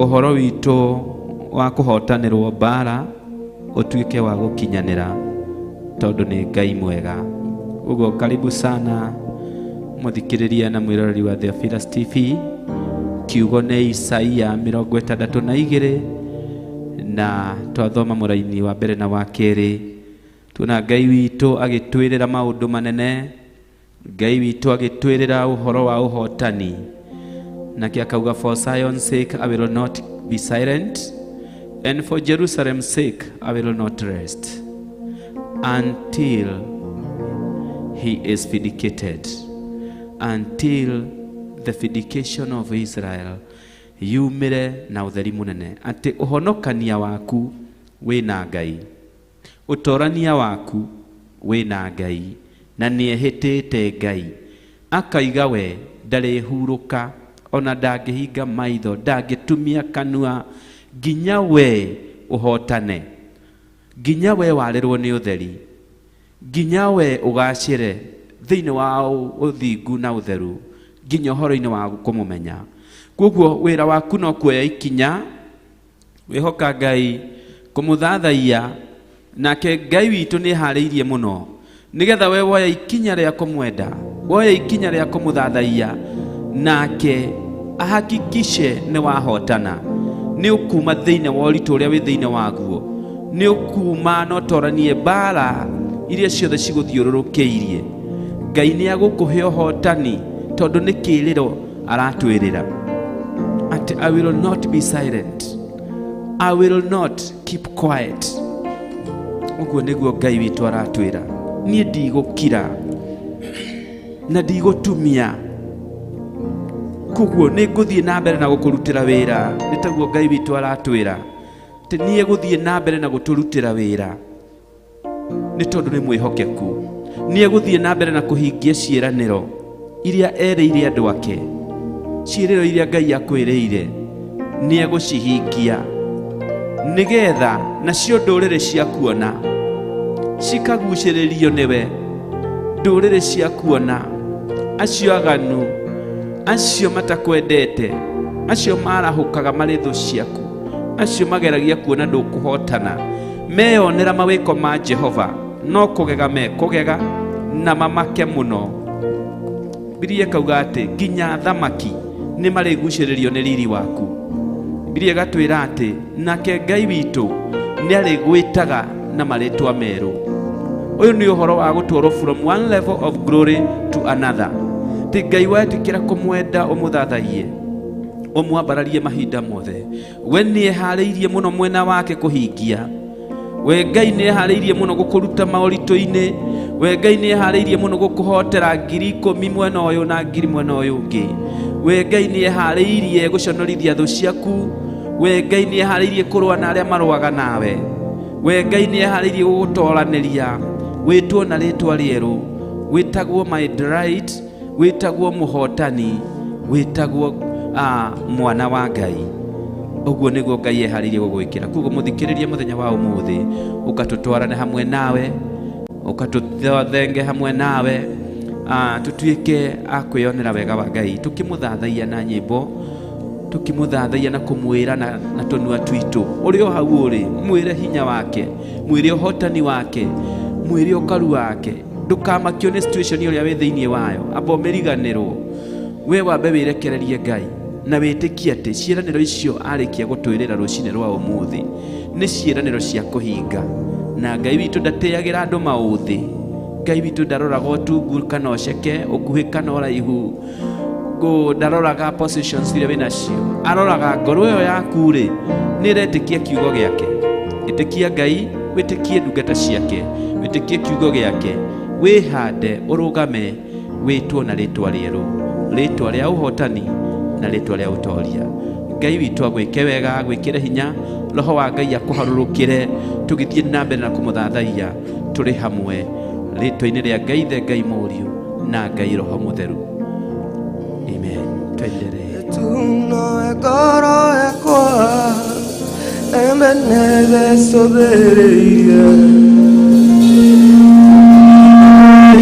uhoro witũ wa kũhotanĩrwo mbara ũtuĩke wa gũkinyanĩra tondũ nĩ Ngai mwega. Ũguo karibu sana mũthikĩrĩria na mwĩroreri wa Theophilus TV. Kiugo nĩ Isaia 62 na twathoma mũraini wa mbere na wa kerĩ. Tuona Ngai witũ agĩtwĩrĩra maũndũ manene, Ngai witũ agĩtwĩrĩra ũhoro wa ũhotani, nake akauga, for Zion's sake I will not be silent, and for Jerusalem's sake I will not rest until he is vindicated, until the vindication of Israel yumire na utheri munene. Ati ũhonokania waku wĩna Ngai, ũtorania waku wĩna Ngai, na nĩehĩtĩte Ngai, akaiga we ndarĩhurũka, ona ndangĩhinga maitho, ndangĩtumia kanua, nginya we ũhotane, nginya we warĩrwo nĩ ũtheri, nginya we ũgacĩre thĩinĩ wa ũthingu na ũtheru, nginya ũhoro-inĩ wa kũmũmenya. Koguo wĩra waku no kuoya ikinya, wĩhoka Ngai, kũmũthathaiya, nake Ngai witũ nĩ harĩirie mũno nĩgetha we woya ikinya rĩa kũmwenda, woya ikinya rĩa kũmũthathaiya, nake ahakikishe nĩ wahotana, nĩ ũkuma thĩinĩ wa ũritũ ũrĩa wĩ thĩinĩ waguo, nĩ ũkuma na ũtoranie mbara iria ciothe cigũthiũrũrũkĩirie. Ngai nĩ agũkũhe ũhotani tondũ nĩ kĩĩrĩro aratwĩrĩra ati I will not be silent, I will not keep quiet. Ũguo nĩguo Ngai witũ aratwĩra, niĩ ndigũkira na ndigũtumia, koguo nĩ ngũthiĩ na mbere na gũkũrutĩra wĩra. Nĩ taguo Ngai witũ aratwĩra atĩ niĩ gũthiĩ na mbere na gũtũrutĩra wĩra nĩ tondũ nĩ mwĩhokeku. Niĩ gũthiĩ na mbere na kũhingia ciĩranĩro iria erĩire andũ ake, ciĩrĩro iria Ngai akwĩrĩire nĩ egũcihingia, nĩgetha nacio ndũrĩrĩ ciakuona cikagucĩrĩrio nĩwe. Ndũrĩrĩ ciakuona acio aganu, acio matakwendete, acio marahũkaga marĩ thũ ciaku, acio mageragia kuona ndũkũhotana, meyonera mawĩko ma Jehova, no kũgega mekũgega na mamake mũno. Bibilia ikauga atĩ nginya thamaki nĩ marĩgucĩrĩrio nĩ riri waku. Bibilia ĩgatwĩra atĩ nake Ngai witũ nĩ arĩgwĩtaga na marĩtwa merũ. Ũyũ nĩ ũhoro wa gũtwarwo from one level of glory to another. Ti Ngai wetĩkĩra kũmwenda ũmũthathaiye, ũmwambararie mahinda mothe, we nĩ eharĩirie mũno mwena wake kũhingia. We Ngai nĩ eharĩirie mũno gũkũruta maũritũ-inĩ, we Ngai nĩ eharĩirie mũno gũkũhotera 10,000 mwena ũyũ na 1,000 mwena ũyũ ũngĩ. We Ngai nĩ eharĩirie gũconorithia thũ ciaku, we Ngai nĩ eharĩirie kũrũa na arĩa marũaga nawe, we Ngai nĩ eharĩirie gũgũtoranĩria, wĩtwo na rĩtwa rĩerũ, wĩtagwo my delight, wĩtagwo mũhotani, wĩtagwo mwana wa Ngai. Ũguo nĩguo Ngai eharĩirie gũgwĩkĩra. Koguo mũthikĩrĩrie mũthenya wa ũmũthĩ, ũkatũtwarane hamwe nawe, ũkatũthenge hamwe nawe, tũtuĩke a kwĩonera wega wa Ngai, tũkĩmũthathaiya na nyĩmbo, tũkĩmũthathaiya na kũmwĩra na tũnua twitũ. Ũrĩ o hau ũrĩ, mwĩre hinya wake, mwĩre ũhotani wake, mwĩre ũkaru wake. Ndũkamakio nĩ situation ĩrĩa wĩ thĩinĩ wayo, amba ũmĩriganĩrwo. We wambe wĩrekererie Ngai na wĩtĩkie atĩ ciĩranĩro icio arĩkia gũtwĩrĩra rũcinĩ rwa ũmũthĩ nĩ ciĩranĩro cia kũhinga. Na Ngai witũ ndatĩagĩra andũ maũthĩ. Ngai witũ ndaroraga ũtungu kana ũceke, ũkuhĩ kana ũraihu, ndaroraga positions iria wĩnacio, aroraga ngoro ĩyo yaku rĩ nĩ ĩretĩkia kiugo gĩake. Ĩtĩkia Ngai, wĩtĩkie ndungata ciake, wĩtĩkie kiugo gĩake, wĩhande, ũrũgame, wĩtwo na rĩtwa rĩerũ, rĩtwa rĩa ũhotani na rĩtwa rĩa ũtoria. Ngai witũ agwĩke wega, agwĩkĩre hinya, roho wa Ngai akũharũrũkĩre, tũgĩthiĩ na mbere na kũmũthathaiya tũrĩ hamwe, rĩtwa-inĩ rĩa Ngai the Ngai Mũriũ na Ngai Roho Mũtheru. Amen. Twendelee. Tuno ekoro ekwa emenebe sobereiye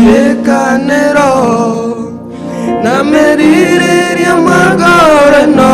yekanero na meriria magore no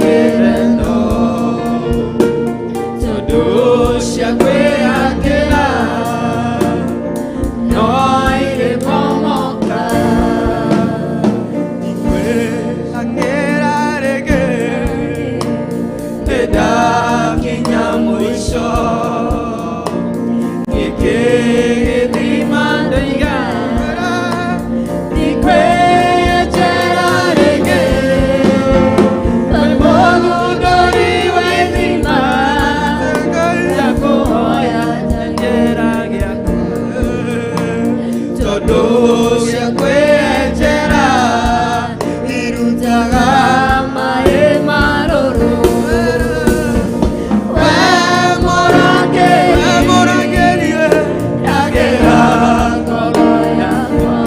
kireno tondu cia kwĩyakĩra no irĩ momoka ikwĩyakĩra rĩngĩ nĩndakinya mũico gĩkĩ gĩthima ndaiga nikwĩyenjera rĩngĩ we mũgũndũri wa ithima ndakũhoya nyenjera gĩaku tondũ cia kwĩyenjera irutaga maĩ marũrũ we mũrangĩri ndagĩra ngoro yakwa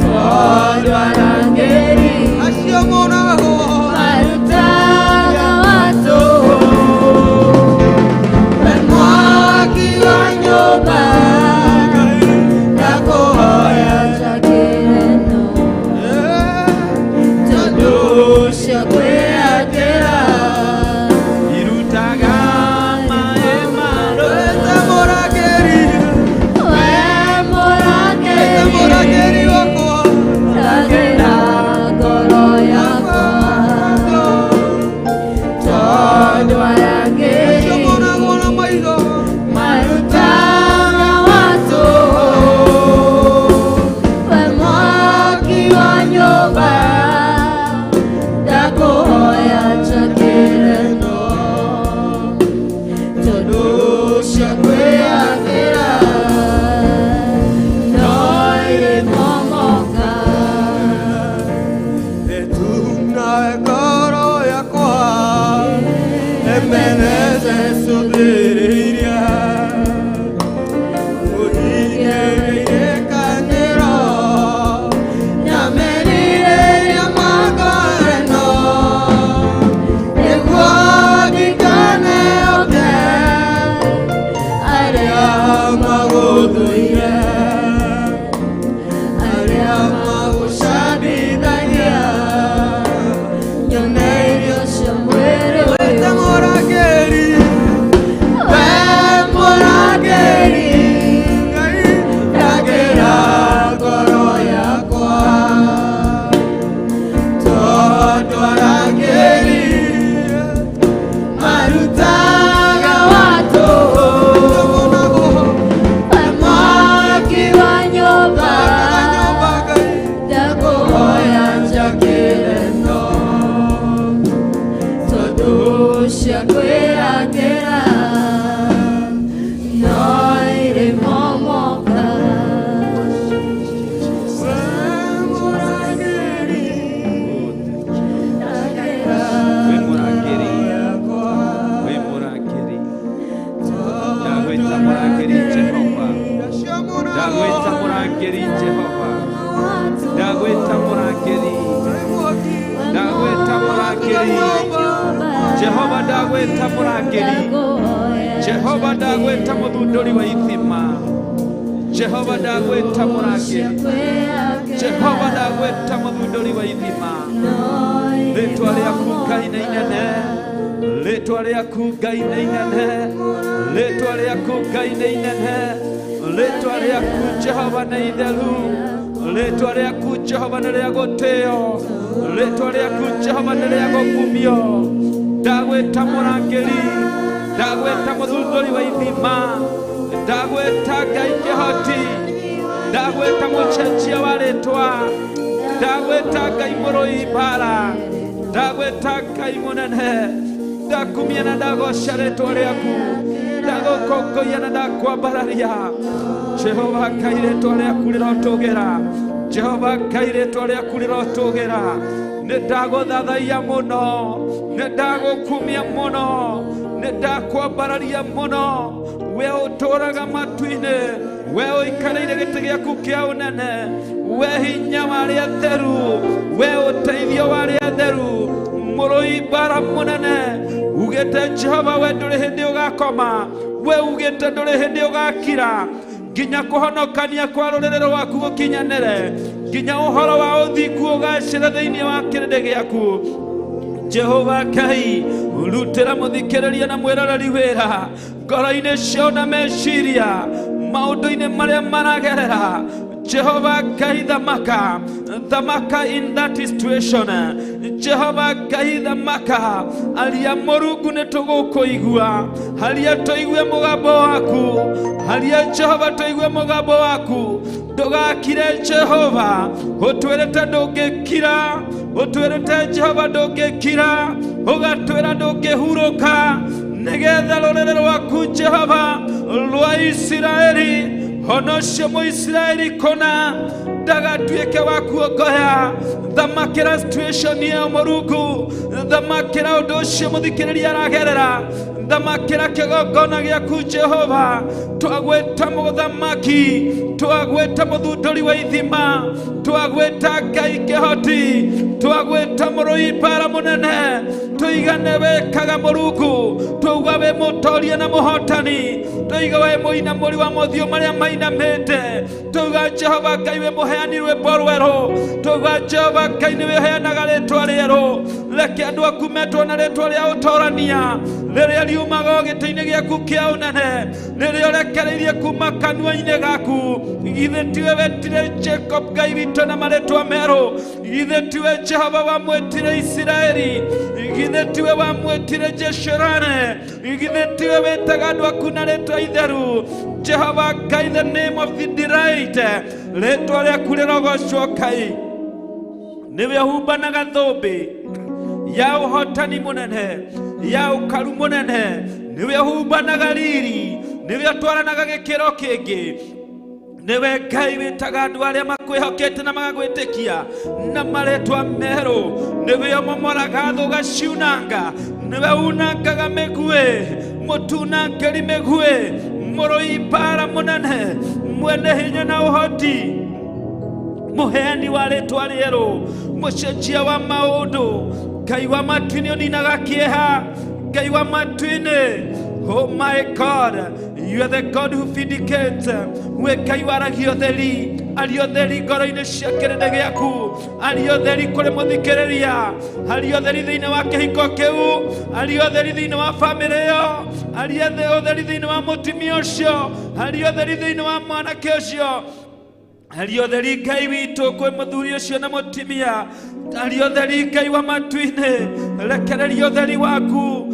tondũ arangĩri acio marutaga watũ we mwaki wa nyũmba ndakũhoya njakĩreno tondũ cia kwĩyakĩra irutaga maĩ marũrũ we mũrangĩri wakwa ndagĩra ngoro yakwa tondũ arangĩri marutaga watũ we mwaki wa nyũmba ndakũhoya njakĩreno tondũ cia kwĩyakĩra no irĩ momoka Etunae ngoro yakwa emenete subiriria ũhingĩrĩire kanĩro nyambĩrĩria magoreno nĩguo ndikane oke arĩa magũthũire arĩa magũcambithagia nyone irio cia mwĩrĩ ũyũ we mũrangĩri ndagĩra ngoro yakwa tondũ arangĩri marutaga watũ we mwaki wa nyũmba ndakũhoya njakĩreno tondũ cia kwĩyakĩra no irĩ momoka we mũrangĩri ndagĩra we mũrangĩri yakwa we mũrangĩri ndagwĩta mũrangĩri Jehova ndagwĩta mũrangĩri Jehova ndagwĩta mũrangĩri ndagwĩta mũrangĩri Jehova ndagwĩta mũrangĩri Jehova ndagwĩta mũthundũri wa ithima Jehova ndagwĩta mũrangĩri Jehova ndagwĩta mũthundũri wa ithima rĩtwa rĩaku Ngai nĩ inene rĩtwa rĩaku Ngai nĩ inene rĩtwa rĩaku Ngai nĩ inene rĩtwa rĩaku Jehova nĩ itheru rĩtwa rĩaku Jehova nĩ rĩa gũtĩo rĩtwa rĩaku Jehova nĩ rĩa gũkumio ndagwĩta mũrangĩri ndagwĩta mũthundũri wa ithima ndagwĩta Ngai kĩhoti ndagwĩta mũcenjia wa rĩtwa ndagwĩta Ngai mũrũi mbara ndagwĩta Ngai mũnene ndakumia na ndagoca rĩtwa rĩaku ndagũkũngũiya na ndakwambararia Jehova Ngai rĩtwa rĩaku rĩrotũgĩra Jehova Ngai rĩtwa rĩaku rĩrotũgĩra nĩ ndagũthathaiya mũno nĩ ndagũkumia mũno nĩ ndakwambararia mũno we ũtũũraga matu-inĩ we ũikarĩire gĩtĩ gĩaku kĩa ũnene we hinya wa arĩa atheru we ũteithio wa arĩa atheru mũrũi mbara mũnene ugĩte Jehova we ndũrĩ hĩndĩ ũgakoma we ugĩte ndũrĩ hĩndĩ ũgakira nginya kũhonokania kwa rũrĩrĩ rwaku gũkinyanĩre nginya uhoro wa uthingu ugacira thiini wa kirinde giaku. Jehova Ngai, urutira muthikiriria na mwiroreri wira ngoro-ini cio na meciria maundu-ini maria maragerera. Jehova Ngai, thamaka in that situation. Jehova Ngai, thamaka aria Mũrungu nĩ tũgũkũigua, haria tũigue mũgambo waku, haria Jehova tũigue mũgambo waku. Ndũgakire Jehova, ũtwĩrĩte ndũngĩkira, ũtwĩrĩte Jehova ndũngĩkira, ũgatwĩra ndũngĩhurũka, nĩgetha rũrĩrĩ rwaku Jehova rwa Isiraeli, ona ũcio Mũisiraeli kona ndagatuĩke wa kuongoya. Thamakĩra situation ĩyo Mũrungu, thamakĩra ũndũ ũcio mũthikĩrĩria aragerera, thamakĩra kĩgongona gĩaku Jehova. Twagwĩta mũthamaki, twagwĩta mũthundũri wa ithima, twagwĩta Ngai kĩhoti, twagwĩta mũrũi mbara mũnene, tũigane wĩkaga Mũrungu, twauga wĩ mũtoria na mũhotani, tũiga wĩ mũinamũri wa mothiũ marĩa mainamĩte, twauga Jehova Ngai wĩ mũheani rwĩmbo rwerũ, twauga Jehova Ngai nĩwe ũheanaga rĩtwa rĩerũ. Reke andũ aku metwo na rĩtwa rĩa ũtorania rĩrĩa riumaga gĩtĩ-inĩ gĩaku kĩa ũnene, rĩrĩa ũrekereirie kuma kanua-inĩ gaku. Githĩ tiwe wetire Jacob Ngai witũ na marĩtwa merũ? Githĩ tiwe Jehova wamwĩtire Isiraeli? Githĩ tiwe wamwĩtire Jeshurune? Githĩ tiwe wĩtaga andũ aku na rĩtwa itheru? Jehova Ngai, the name of the delight, rĩtwa rĩaku rĩrogocwo Ngai. Nĩwe humbanaga thũmbĩ ya ũhotani mũnene, ya ũkaru mũnene, nĩwe humbanaga riri, nĩwe ũtwaranaga gĩkĩro kĩngĩ. Nĩwe Ngai wĩtaga andũ arĩa makwĩhokete na magagwĩtĩkia na marĩtwa merũ, nĩwe ũmomoraga thũ ũgaciunanga, nĩwe unangaga mĩguĩ, mũtunangĩri mĩguĩ, mũrũi mbara mũnene, mwene hinya na ũhoti, mũheani wa rĩtwa rĩerũ, mũcenjia wa maũndũ, Ngai wa matu-inĩ ũninaga kĩeha, Ngai wa matu-inĩ. Oh my God, you are the God who vindicates. We Ngai waragia ũtheri, arĩ ũtheri ngoro-inĩ cia kĩrĩndĩ gĩaku, arĩ ũtheri kũrĩ mũthikĩrĩria, arĩ ũtheri thĩinĩ wa kĩhingo kĩu, arĩ ũtheri thĩinĩ wa bamĩrĩ ĩyo, arĩ ũtheri thĩinĩ wa mũtumia ũcio, arĩ ũtheri thĩinĩ wa mwanake ũcio, arĩ ũtheri Ngai witũ kwĩ mũthuri ũcio na mũtumia, arĩ ũtheri Ngai wa matu-inĩ. Rekereria ũtheri waku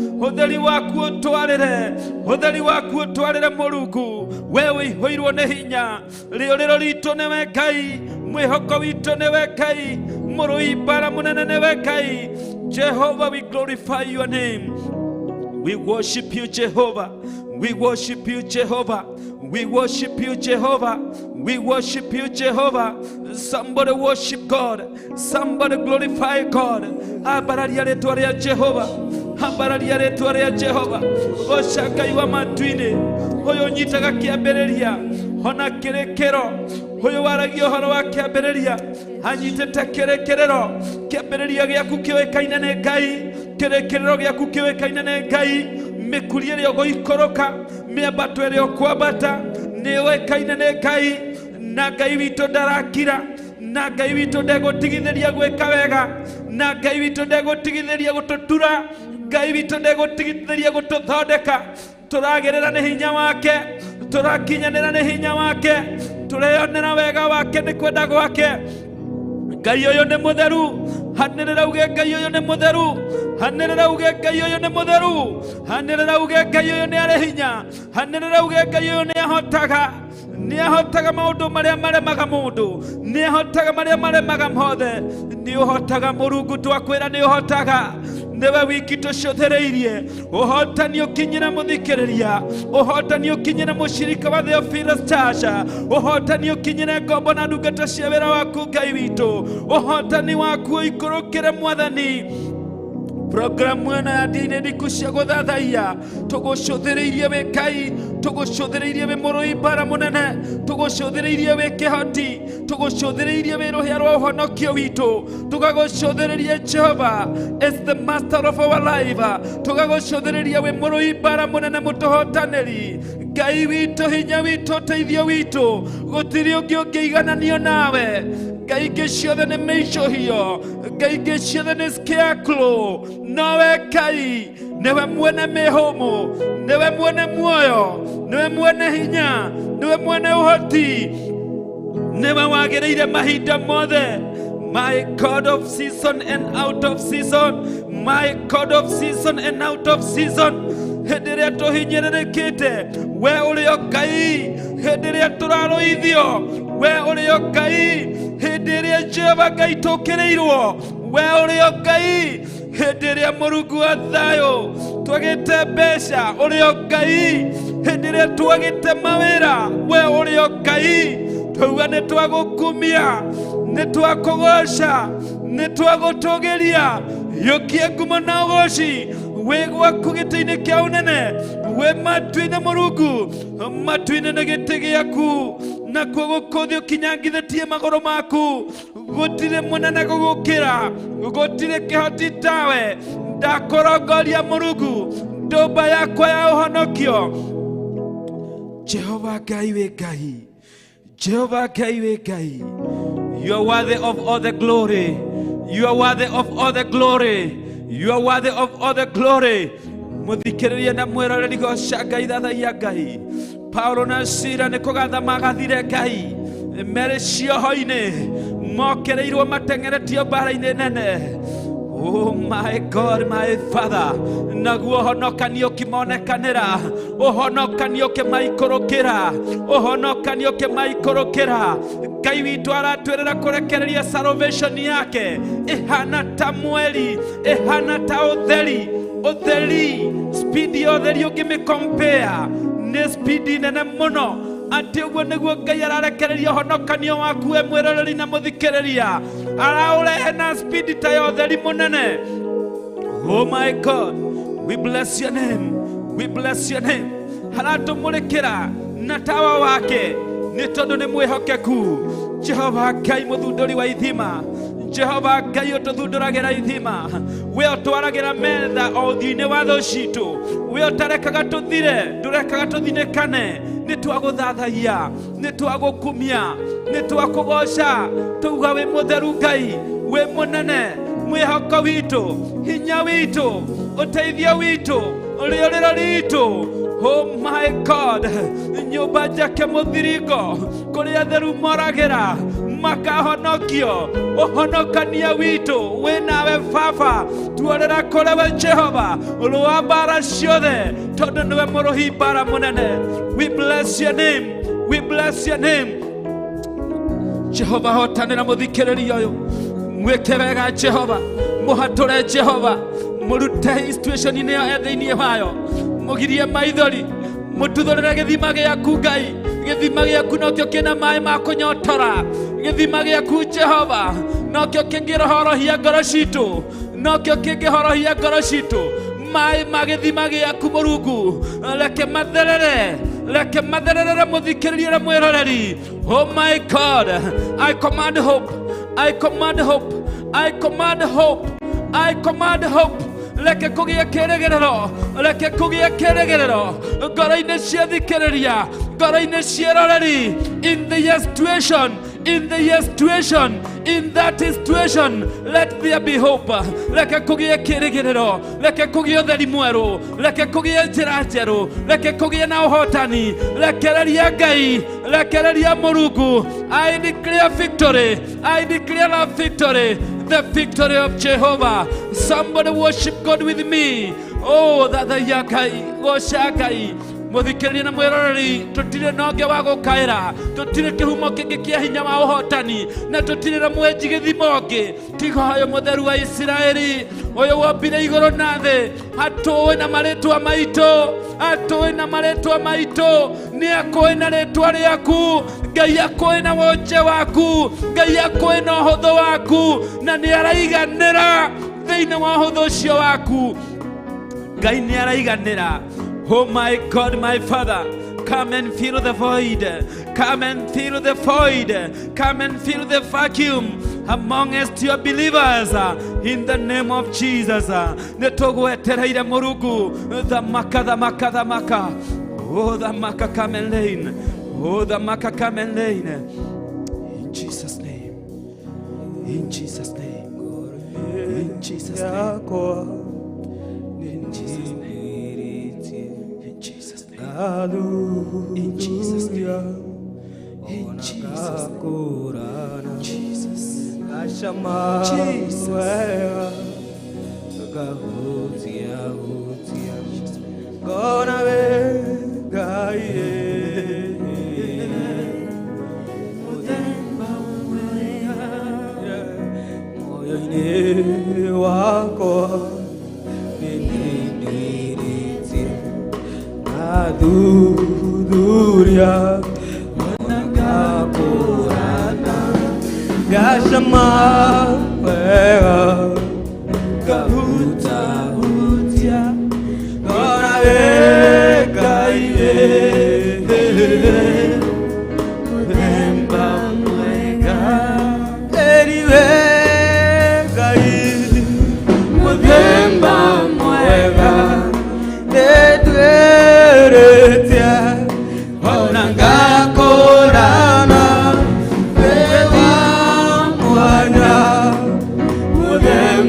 ũtwarĩre, ũtheri waku ũtwarĩre Mũrungu. We wĩihũirwo nĩ hinya, rĩũrĩro ritũ nĩwe Ngai, mwĩhoko witũ nĩwe Ngai, mũrũi mbara mũnene nĩwe Ngai. Jehovah, we glorify your name. We worship you, Jehovah. We worship you, Jehovah. We worship you, Jehovah. We worship you, Jehovah. Somebody worship God. Somebody glorify God. Abararia rĩtwa rĩa Jehova. Abararia rĩtwa rĩa Jehova. Goca Ngai wa matu-inĩ, ũyũ ũnyitaga kĩambĩrĩria ona kĩrĩkĩro, ũyũ waragia ũhoro wa kĩambĩrĩria anyitĩte kĩrĩkĩrĩro. Kĩambĩrĩria gĩaku kĩũĩkaine nĩ Ngai, kĩrĩkĩrĩro gĩaku kĩũĩkaine nĩ Ngai. Mĩkuri ĩrĩa ũgũikũrũka, mĩambato ĩrĩa ũkwambata nĩ ũĩkaine nĩ Ngai. Na Ngai witũ ndarakira, na Ngai witũ ndegũtigithĩria gwĩka wega, na Ngai witũ ndegũtigithĩria gũtũtura, Ngai witũ ndegũtigithĩria gũtũthondeka. Tũragerera nĩ hinya wake, tũrakinyanĩra nĩ hinya wake, tũreyonera wega wake nĩ kwenda gwake. Ngai ũyũ nĩ mũtheru, hanĩrĩra uge Ngai ũyũ nĩ mũtheru, hanĩrĩra uge Ngai ũyũ nĩ mũtheru, hanĩrĩra uge Ngai ũyũ nĩ arĩ hinya, hanĩrĩra uge Ngai ũyũ nĩ ahotaga. Nĩ ahotaga maũndũ marĩa maremaga mũndũ, nĩ ahotaga marĩa maremaga mothe, nĩ ũhotaga Mũrungu, twakwĩra nĩ ũhotaga. Nĩwe wiki tũcũthĩrĩirie, ũhotani ũkinyĩra mũthikĩrĩria, ũhotani ũkinyĩra mũcirika wa Theophilus Church, ũhotani ũkinyĩra ngombo na ndungata cia wĩra waku Ngai witũ, ũhotani waku ũikũrũkĩre Mwathani. Programu ĩno ya ndini ndiku cia gũthathaiya, tũgũcũthĩrĩirie wĩ Ngai, tũgũcũthĩrĩirie wĩ mũrũi mbara mũnene, tũgũcũthĩrĩirie wĩ kĩhoti, tũgũcũthĩrĩirie wĩ rũhĩa rwa ũhonokio witũ, tũgagũcũthĩrĩrie Jehova is the master of our life, tũgagũcũthĩrĩrie wĩ mũrũi mbara mũnene mũtũhotanĩri. Ngai witũ, hinya witũ, ũteithio witũ, gũtirĩ ũngĩ ũngĩigananio nawe. ngai ingĩ ciothe nĩ mĩicũhio, ngai ingĩ ciothe nĩ scarecrow. Nowe Ngai niwe mwene mĩhũmũ, niwe mwene muoyo, niwe mwene hinya, niwe mwene ũhoti, niwe wagĩrĩire mahinda mothe. My God of season and out of season, my God of season and out of season. Hĩndĩ ĩrĩa tũhinyĩrĩrĩkĩte, we ũrĩ o Ngai. Hĩndĩ ĩrĩa tũrarũithio, we ũrĩ o Ngai. Hĩndĩ ĩrĩa Jehova Ngai tũkĩrĩirwo, we ũrĩ o Ngai. Hĩndĩ ĩrĩa Mũrungu wa thayũ twagĩte mbeca, ũrĩ o Ngai. Hĩndĩ ĩrĩa twagĩte mawĩra, we ũrĩ o Ngai. Twauga nĩ twagũkumia, nĩ twakũgoca, nĩ twagũtũgĩria. Yũkie ngumo na ũgoci wĩ gwaku gĩtĩ-inĩ kĩa ũnene, wĩ matu-inĩ Mũrungu, matu-inĩ nĩ gĩtĩ gĩaku, nakuo gũkũthĩ ũkinyangithĩtie magũrũ maku. Gũtirĩ mũnene gũgũkĩra, gũtirĩ kĩhoti tawe. Ndakũrongoria Mũrungu, ndũmba yakwa ya ũhonokio. Jehova Ngai wĩ Ngai, Jehova Ngai wĩ Ngai. You are worthy of all the glory. You are worthy of all the glory. You are worthy of all the glory. Muthikĩrĩrie na mwĩroreri goca Ngai, thathaia Ngai. Paulo na Sila nĩ kũgatha magathire Ngai. Merĩ cioho-inĩ mokereirwo mateng'eretio mbara-inĩ nene. Oh my God, my Father. Naguo ũhonokanio ũkĩmonekanĩra, ũhonokanio ũkĩmaikũrũkĩra, ũhonokanio ũkĩmaikũrũkĩra. Ngai witũ aratwĩrĩra kũrekereria salvation yake ĩhana ta mweri, ĩhana ta ũtheri. Ũtheri, speed ya ũtheri ũngĩmĩcompare nĩ speed nene mũno. Atĩ ũguo nĩguo Ngai ararekereria ũhonokanio waku we mwĩroreri na mũthikĩrĩria. Araũrehe na speed ta ya ũtheri mũnene. Oh my God, we bless your name, we bless your name. Haratũmũrĩkĩra na tawa wake nĩ tondũ nĩ mwĩhokeku. Jehova Ngai mũthundũri wa ithima, Jehova Ngai ũtũthundũragĩra ithima, we ũtwaragĩra metha o ũthiũ-inĩ wa thũ citũ, we ũtarekaga tũthire, ndũrekaga tũthinĩkane. Nĩ twagũthathaia, nĩ twagũkumia, nĩ twakũgoca, tuuga wĩ mũtheru Ngai, wĩ mũnene, mwĩhoko witũ, hinya witũ, ũteithio witũ, rĩũrĩro ritũ. Oh my God, nyũmba njake mũthiringo kũrĩa atheru moragĩra makahonokio. Ũhonokania witũ wĩ nawe Baba, tuorĩra kũrĩ we Jehova, rũa mbara ciothe, tondũ nĩwe mũrũhi mbara mũnene. We bless your name, we bless your name. Jehova hotanĩra mũthikĩrĩria ũyũ, mwĩke wega Jehova, mũhatũre Jehova, mũrute situation-inĩ ĩyo thĩinĩ wayo, mũgirie maithori, mũtuthũrĩre gĩthima gĩaku Ngai. Gĩthima gĩaku nokĩo kĩna maĩ ma kũnyotora. Gĩthima gĩaku Jehova nokĩo kĩngĩhorohia ngoro citũ, nokĩo kĩngĩhorohia ngoro citũ. Maĩ ma gĩthima gĩaku Mũrungu reke matherere, reke matherere mũthikĩrĩrie na mwĩroreri. Oh my God, I command hope, I command hope, I command hope, I command hope. Reke kũgĩe kĩĩrĩgĩrĩro, reke kũgĩe kĩĩrĩgĩrĩro ngoro-inĩ cia thikĩrĩria, ngoro-inĩ cia roreri. In the situation, in the situation, in that situation, let there be hope. Reke kũgĩe kĩĩrĩgĩrĩro, reke kũgĩe ũtheri mwerũ, reke kũgĩe njĩra njerũ, reke kũgĩe na ũhotani. Rekereria Ngai, rekereria Mũrungu. I declare victory, I declare a victory, the victory of Jehovah. Somebody worship God with me. Oh, that the Yakai, Goshakai. Mũthikĩrĩrie na mwĩroreri, tũtirĩ na ũngĩ wa gũkaĩra, tũtirĩ kĩhumo kĩngĩ kĩa hinya wa ũhotani, na tũtirĩ na mwenji gĩthima ũngĩ tiga ũyũ mũtheru wa Isiraeli, ũyũ wombire igũrũ na thĩ. Hatũĩ na marĩtwa maitũ, hatũĩ na marĩtwa maitũ, nĩ akũĩ na rĩtwa rĩaku. Ngai akũĩ na wonje waku, Ngai akũĩ na ũhũthũ waku, na nĩ araiganĩra thĩinĩ wa ũhũthũ ũcio waku. Ngai nĩ araiganĩra. Oh my God, my Father, come and fill the void, come and fill the void, come and fill the vacuum amongst your believers in the name of Jesus. Netogwetereire Mũrungu, thamaka, thamaka, thamaka. Oh, thamaka, come and reign. Oh, thamaka, come and reign. In Jesus' name, In Jesus' name. In Jesus' name. In Jesus' name. In Jesus' name. In Jesus' name. In Jesus' name. Jesus. Jesus. Gonna be wako niniriti aduduria manangapurana gashama wega gahuta hutia gona veka ive Mudemba mwega eriwe Mudemba mwega Nedweretia Onangakorana Bewa mwanya Mudemba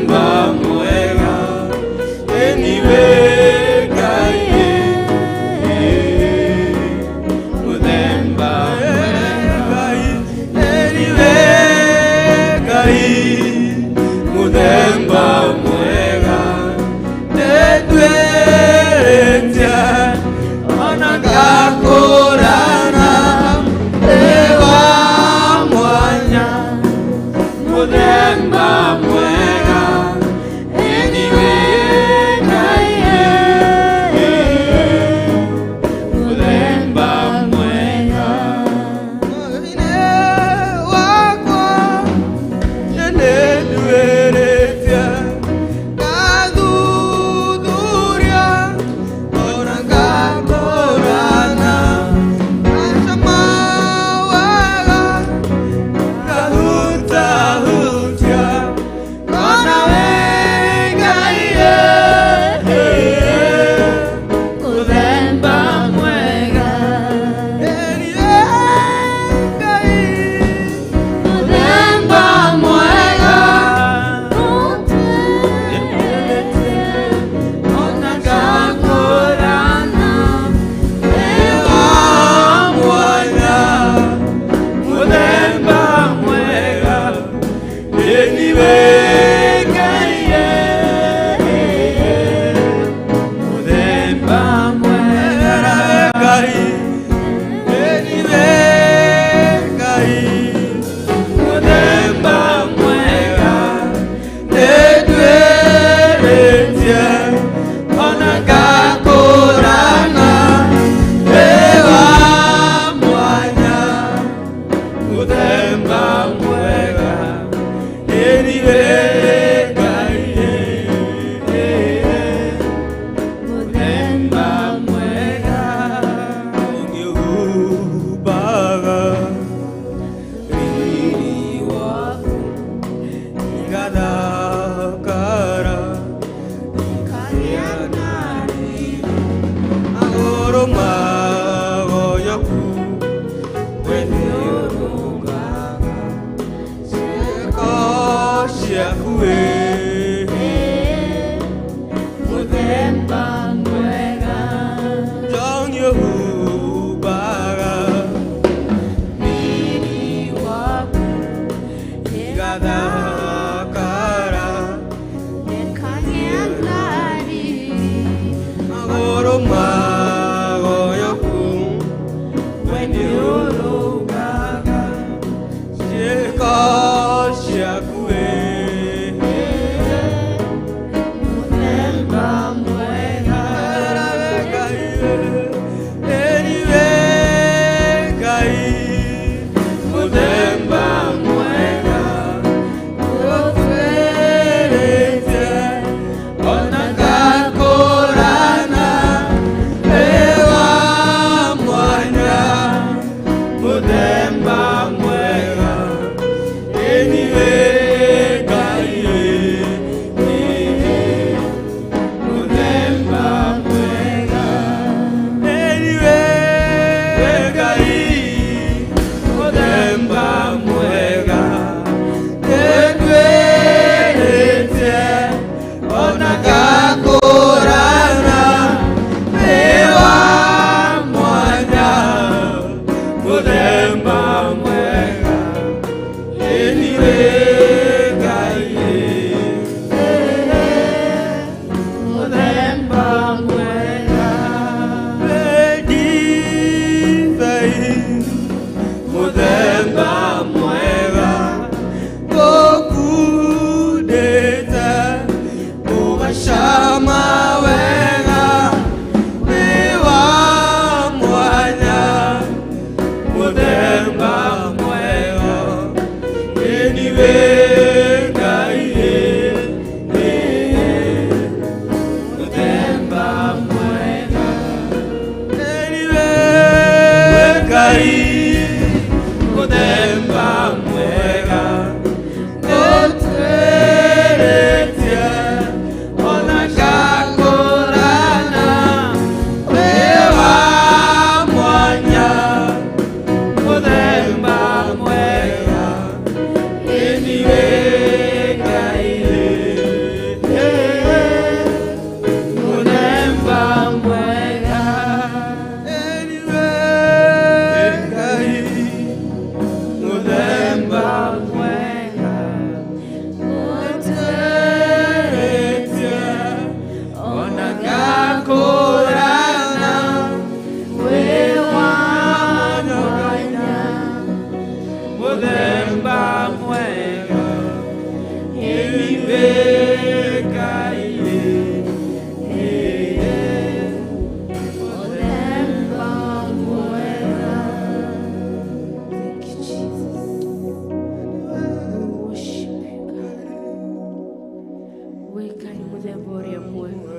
Ngai muthemba ũrĩa mwega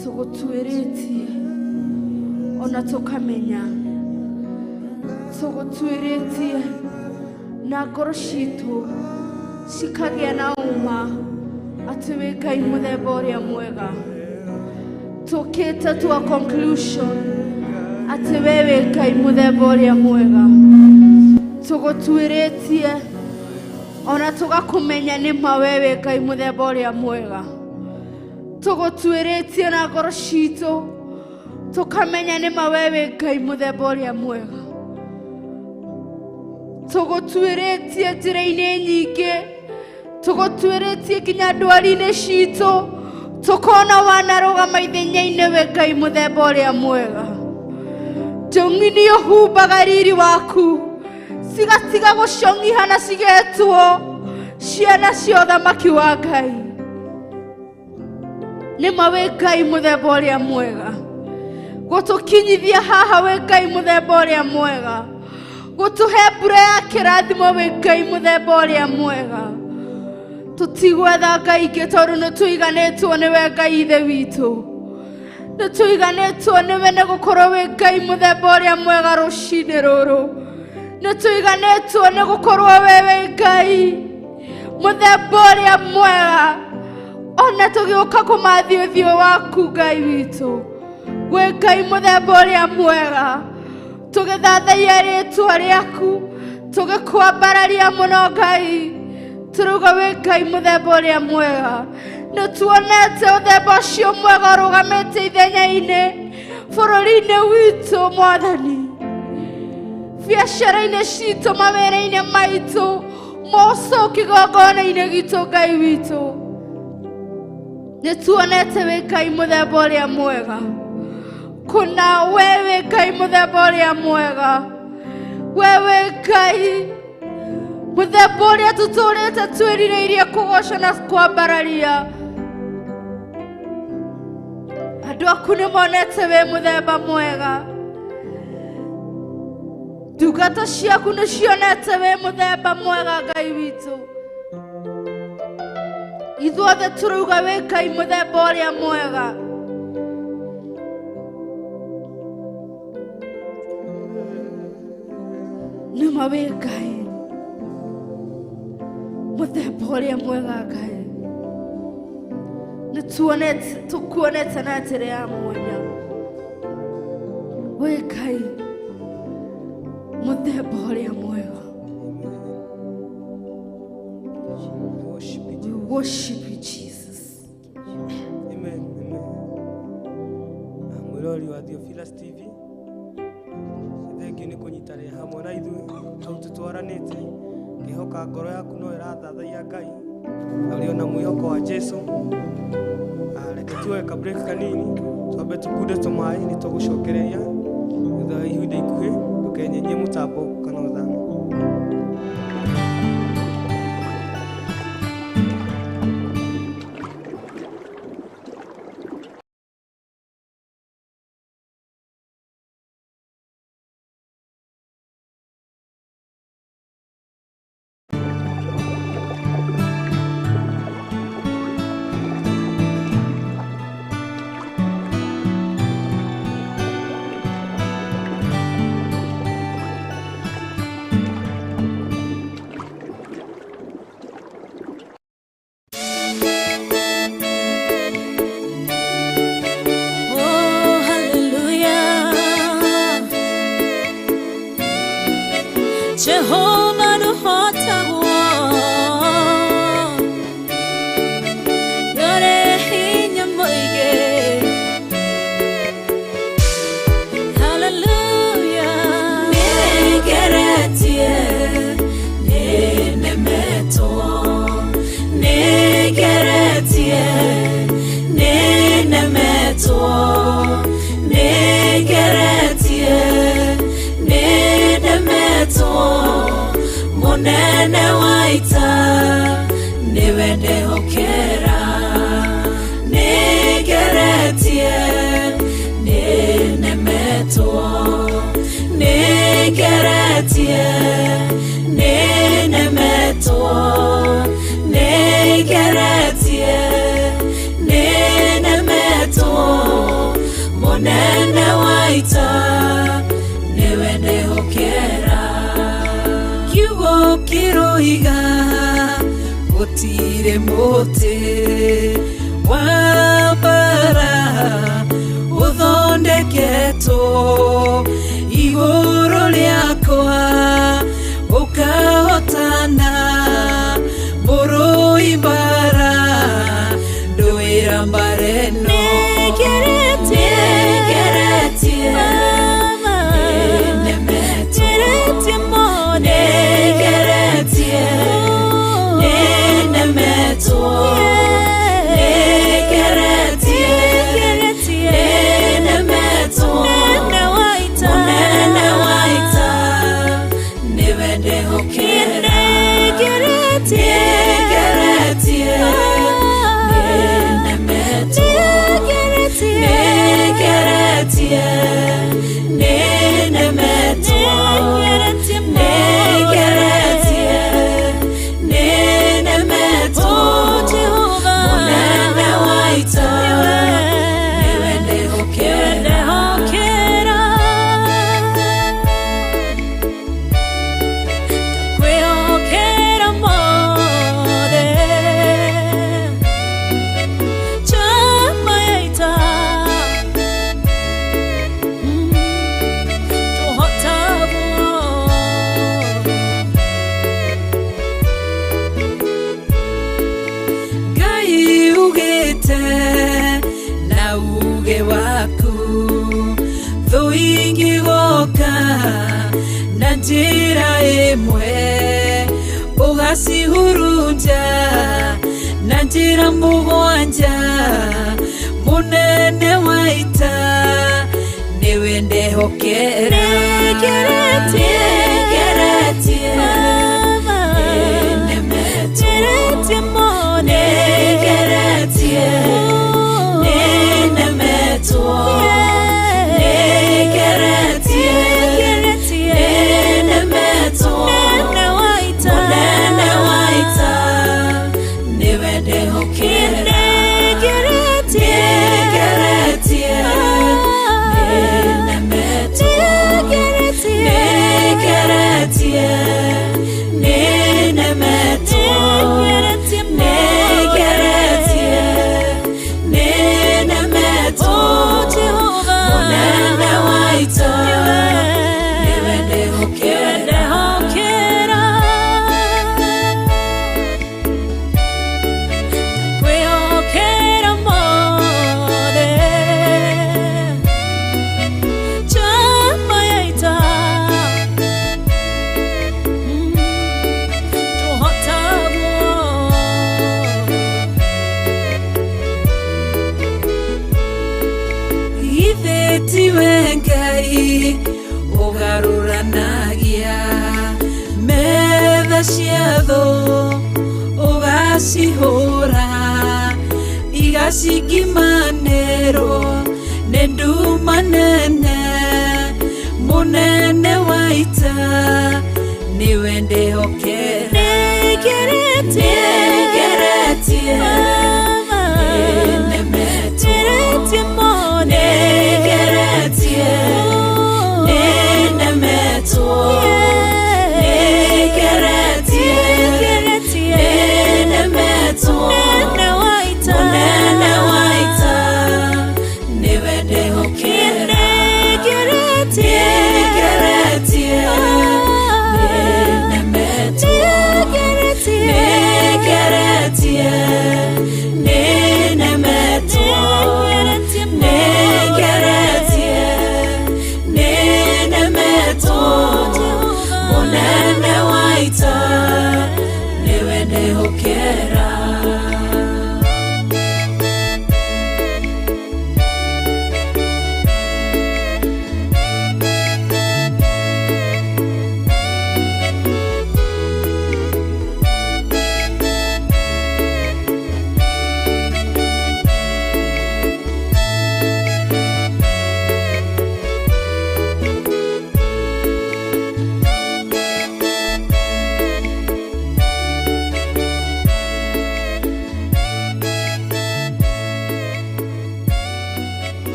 tũgũtuĩrĩtie ona tũkamenya tũgũtuĩrĩtie na ngoro citũ cikagĩa na uma atĩ wĩ Ngai muthemba ũrĩa mwega tũkĩte to a conclusion atĩ we wĩ Ngai muthemba ũrĩa mwega tũgũtuĩrĩtie ona tũgakũmenya nĩma we wĩ Ngai muthemba ũrĩa mwega tũgũtuĩrĩtie na ngoro citũ tũkamenya nĩma we wĩ Ngai muthemba ũrĩa mwega tũgũtuĩrĩtie njĩra-inĩ nyingĩ tũgũtuĩrĩtie nginya ndwari-inĩ citũ tũkona wanarũgama ithenya-inĩ wĩ Ngai muthemba ũrĩa mwega njũng'i nĩũhumbaga riri waku cigatiga gũcong'iha na cigetwo ciana cia ũthamaki wa Ngai nĩma wĩ Ngai muthemba ũrĩa mwega gũtũkinyithia haha wĩ Ngai muthemba ũrĩa mwega gũtũhe mbura ya kĩrathimo wĩ Ngai muthemba ũrĩa mwega tũtigwetha Ngai ingĩ tondũ nĩtũiganĩtwo nĩwe Ngai ithe witũ nĩtũiganĩtwo nĩwe nĩgũkorwo wĩ Ngai muthemba ũrĩa mwega rũcinĩ rũrũ nĩtũiganĩtwo nĩgũkorwo we wĩ Ngai muthemba ũrĩa mwega ona tũgĩũka kũmathia ũthiũ waku Ngai witũ wĩ Ngai muthemba ũrĩa mwega tũgĩthathaiya rĩĩtwa rĩaku tũgĩkwambararia mũno Ngai tũrauga wĩ Ngai muthemba ũrĩa mwega nĩtuonete ũthemba ũcio mwega ũrũgamĩte ithenya-inĩ bũrũri-inĩ witũ Mwathani biacara-inĩ citũ mawĩra-inĩ maitũ moco kĩgongona-inĩ gitũ Ngai witũ nĩtuonete wĩ Ngai muthemba ũrĩa mwega kuna we wĩ Ngai muthemba ũrĩa mwega we wĩ Ngai muthemba ũrĩa tũtũrĩte twĩrirĩirie kũgoca na kwambararia andũ aku nĩmonete wĩ muthemba mwega ndungata ciaku nĩcionete wĩ muthemba mwega Ngai witũ ithuothe tũrauga wĩ Ngai muthemba ũrĩa mwega nĩma wĩ Ngai muthemba ũrĩa mwega Ngai tũkuonete na njĩra ya mwanya wĩ Ngai muthemba ũrĩa mwega worship you Jesus Amen. Mwĩrori wa Theophilus TV thengiũ nĩ kũnyitanĩra hamwe na ithuĩ hau tũtwaranĩte ngĩhoka ngoro yaku no ĩrathathaiya Ngai na ũrĩ ona mwĩhoko wa Jesũ reke tuoe ka break kanini twambe tũkunde tũmaĩ nĩtũgũcokereria thutha wa ihinda ikuhĩ ndũkenyenyie mũtambo kana ũthano Jehovah no hota yore hinya moige hallelujah negeretie nenemeto negeretie nenemeto negeretie nenemeto Monene waita niwende hokera negeretie nenemeto negeretie nenemeto negeretie waita niwe ndehokera kiugo kiroiga gutire muti wa mbara uthondeketwo iguru riakwa ukahotana muru imbara nduira mbareno njira imwe ugasihurunja na njira mugwanja munene waita niwe ndehokera Ngai ugaruranagia metha ciatho ugacihura igacigimanĩrwo nĩ nduma nene munene waita niwe ndĩhokera yeah.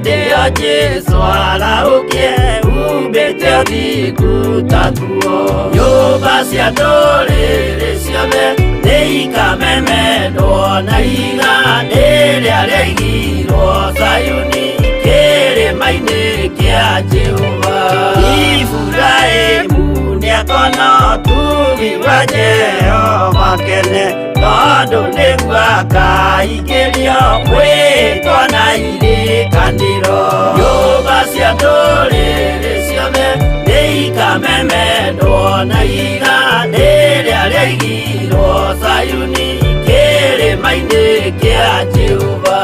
Hĩndĩ o Jesũ araũkie umbĩte ũthingu taguo. Nyũmba cia ndũrĩrĩ ciothe nĩ ikamemendwo na iga rĩrĩa rĩaigirwo Zayuni kĩrĩma-inĩ kĩa Jehova. Iburahĩmu nĩakona ũtugi wa Jehova kene, tondũ nĩguo akaingĩrio mwĩtwo na irĩkanĩro. Nyũmba cia ndũrĩrĩ ciothe nĩ ikamemendwo na iga rĩrĩa rĩaigirwo Zayuni kĩrĩma-inĩ kĩa Jehova.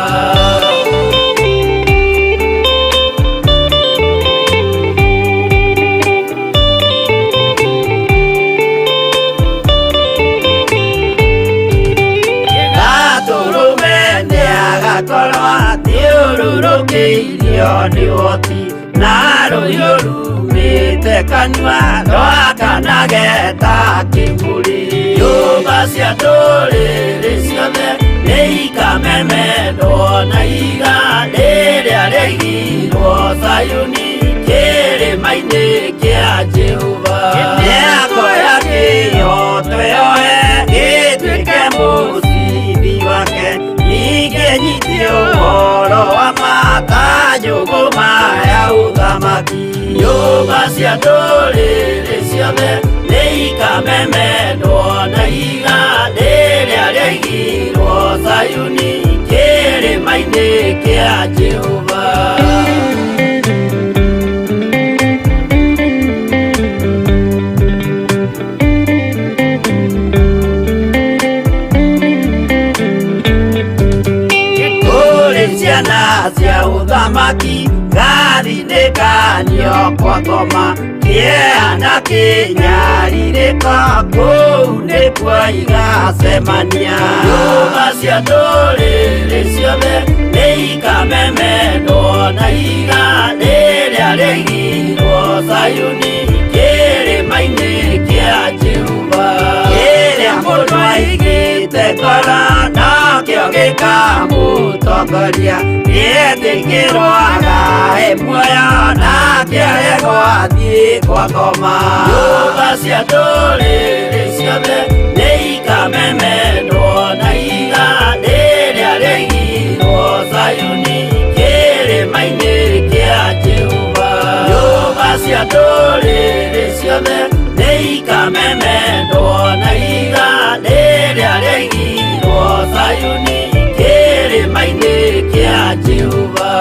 Thiũrũrũkĩirio nĩ ũhoti na rũhiũ rumĩte kanua rwakanageta kĩmbũri. Nyũmba cia ndũrĩrĩ ciothe nĩ ikamemendwo na iga rĩrĩa rĩaigirwo Zayuni kĩrĩma-inĩ kĩa Jehova. Mĩako ya kĩhooto yoe gĩtuĩke mũcibi wake, ningĩ nyitio ũhoro wa makanjũgũma ya ũthamaki. Nyũmba cia ndũrĩrĩ ciothe nĩ ikamemendwo na iga rĩrĩa rĩaigirwo Zayuni kĩrĩma-inĩ kĩa Jehova. Ciana cia ũthamaki gathinĩkanio kwa ngoma, kĩeha kĩnyarirĩka kũu nĩkuo igacemania. Nyũmba cia ndũrĩrĩ ciothe nĩ ikamemendwo na iga rĩrĩa rĩaigirwo Zayuni kĩrĩma-inĩ kĩa Jehova. Kĩrĩa mũndũ aigĩte ngoro nakĩo gĩkamũtongoria, gĩetĩkĩrwaga muoyo nake arego athiĩ kwa ngoma. Nyũmba cia ndũrĩrĩ ciothe nĩ ikamemendwo na iga rĩrĩa rĩaigirwo Zayuni kĩrĩma-inĩ kĩa Jehova. Nyũmba cia ndũrĩrĩ ciothe nĩ ikamemendwo na iga rĩrĩa rĩaigirwo Zayuni kĩrĩma-inĩ kĩa Jehova.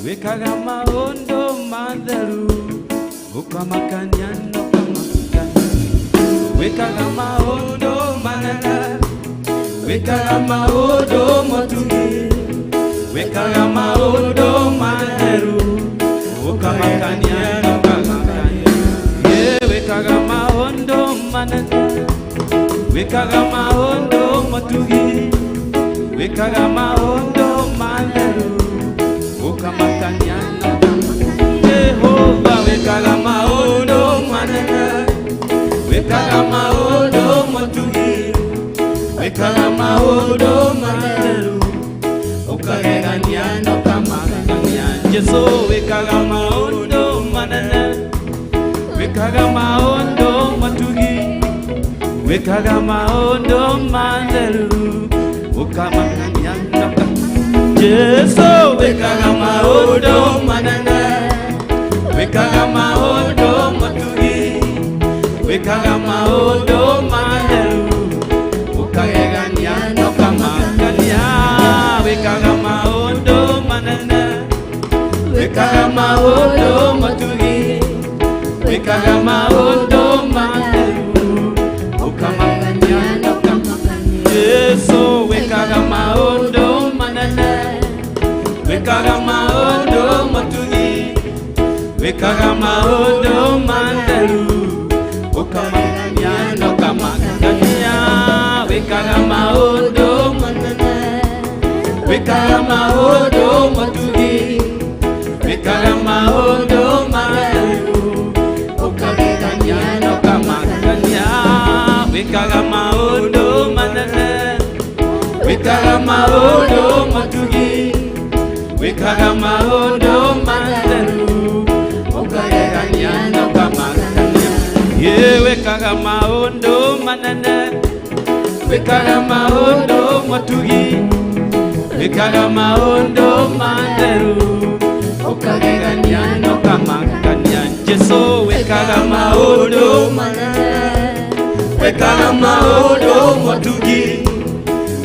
wekaga maũndũ matheru ũkamakania na ũkamakania, wekaga maũndũ manene, wekaga maũndũ matugi, wekaga wekaga maundu matheru ukamakania na ukamakania wekaga maundu manene wekaga maundu matugi wekaga maundu matheru ukamakania na ukamakania Jehova wekaga maundu manene wekaga maundu matugi wekaga maundu matheru ukagegania na ukamakania Jesu wekaga maundu manene wekaga maundu matugi wekaga maundu matheru ukamakania na ukamakania Jesu wekaga maundu manene wekaga maundu matugi wekaga maundu matheru ukagegania na ukamakania wekaga maundu manene wekaga maundu matugi wekaga maundu matheru ukamakania na ukamakania Yesu wekaga maundu manene wekaga maundu matugi wekaga maundu matheru ukamakania na ukamakania wekaga maundu manene wekaga maundu matugi wekaga maundu matheru ukagegania na ukamakania wekaga maundu manene wekaga maundu matugi wekaga maundu matheru ukagegania na ukamakania wekaga maundu manene wekaga maundu matugi wekaga maundu matheru ukagegania na ukamakania Jesu wekaga maundu manene wekaga maundu matugi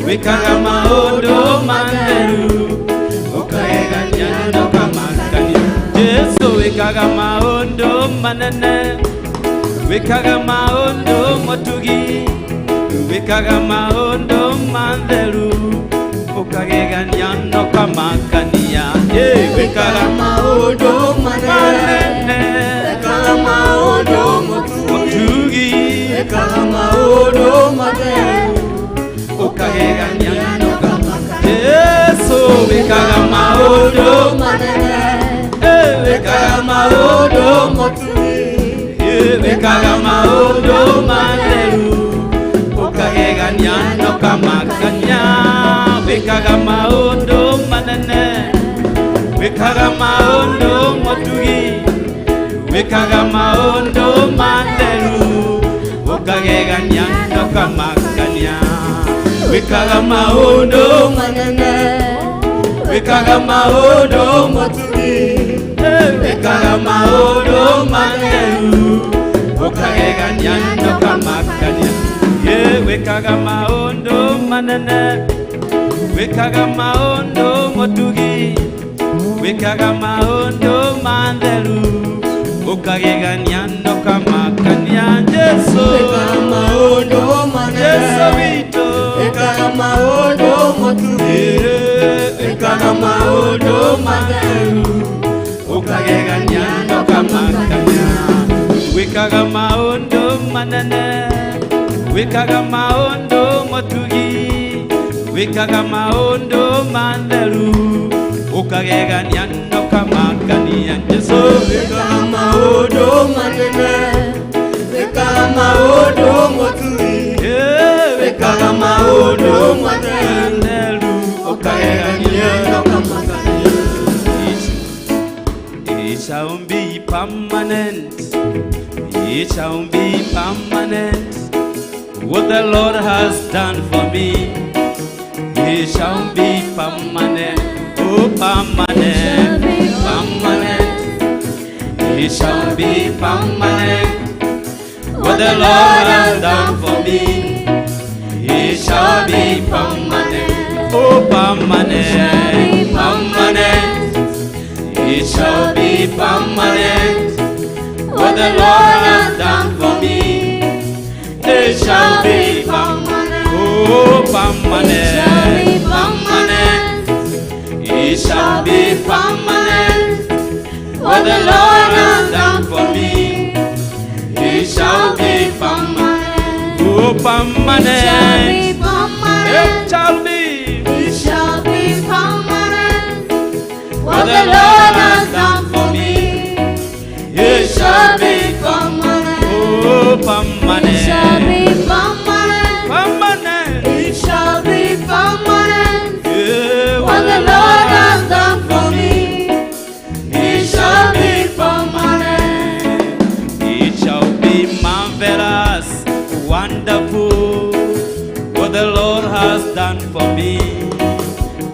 wekaga maundu matheru ukagegania na ukamakania Jesu wekaga maundu manene wekaga maundu matugi wekaga maundu matheru ukagegania na ukamakania wekaga maundu manene wekaga maundu matugi wekaga maundu matheru ukagegania na ukamakania Yesu wekaga maundu manene wekaga maundu matugi wekaga maundu matheru ukagegania na ukamakania wekaga maundu manene wekaga maundu matugi wekaga maundu matheru ukagegania na ukamakania wekaga maundu manene wekaga maundu matugi wekaga maundu matheru ukagegania na ukamakania wekaga maundu manene wekaga maundu matugi wekaga maundu matheru ukagegania na ukamakania Jesu wekaga maundu manene Jesu wito wekaga maundu matugi wekaga maundu matheru ukagegania na ukamakania wekaga maundu manene wekaga maundu matugi wekaga maundu matheru ukagegania na ukamakania Jesu wekaga maundu manene wekaga maundu matugi wekaga maundu matheru ukagegania na ukamakania It shall be permanent. It shall be permanent. What the Lord has done for me, it shall be permanent. Oh, permanent, permanent. It shall be permanent. What the Lord has done for me, it shall be permanent. Oh, permanent, permanent. It shall be permanent. What the Lord has done for me, it shall be permanent. Oh, permanent, permanent. It it shall be permanent. What the Lord has done for me, it shall be permanent. Oh, permanent. It shall be. It shall be permanent. What the Lord has done for me, it shall be permanent. Oh, permanent. It shall be permanent. Permanent. It shall be permanent. Yeah, What the Lord has done for me, it shall be permanent. it shall be marvelous, wonderful. What the Lord has done for me,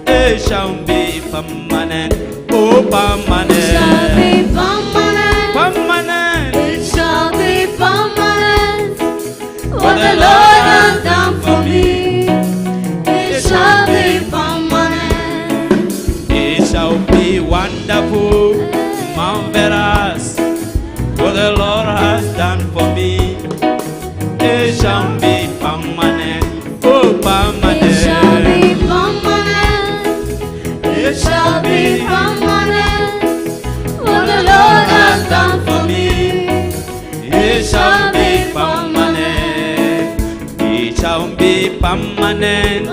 it shall be permanent. Oh, permanent. It shall be permanent. Permanent. It shall be permanent. What the Lord has done for me, it shall be permanent. It shall be wonderful, marvelous. What the Lord has done for me, it shall be permanent. Oh, permanent. It shall be permanent. It shall be permanent. What the Lord has done for me, It shall be permanent. It shall be permanent.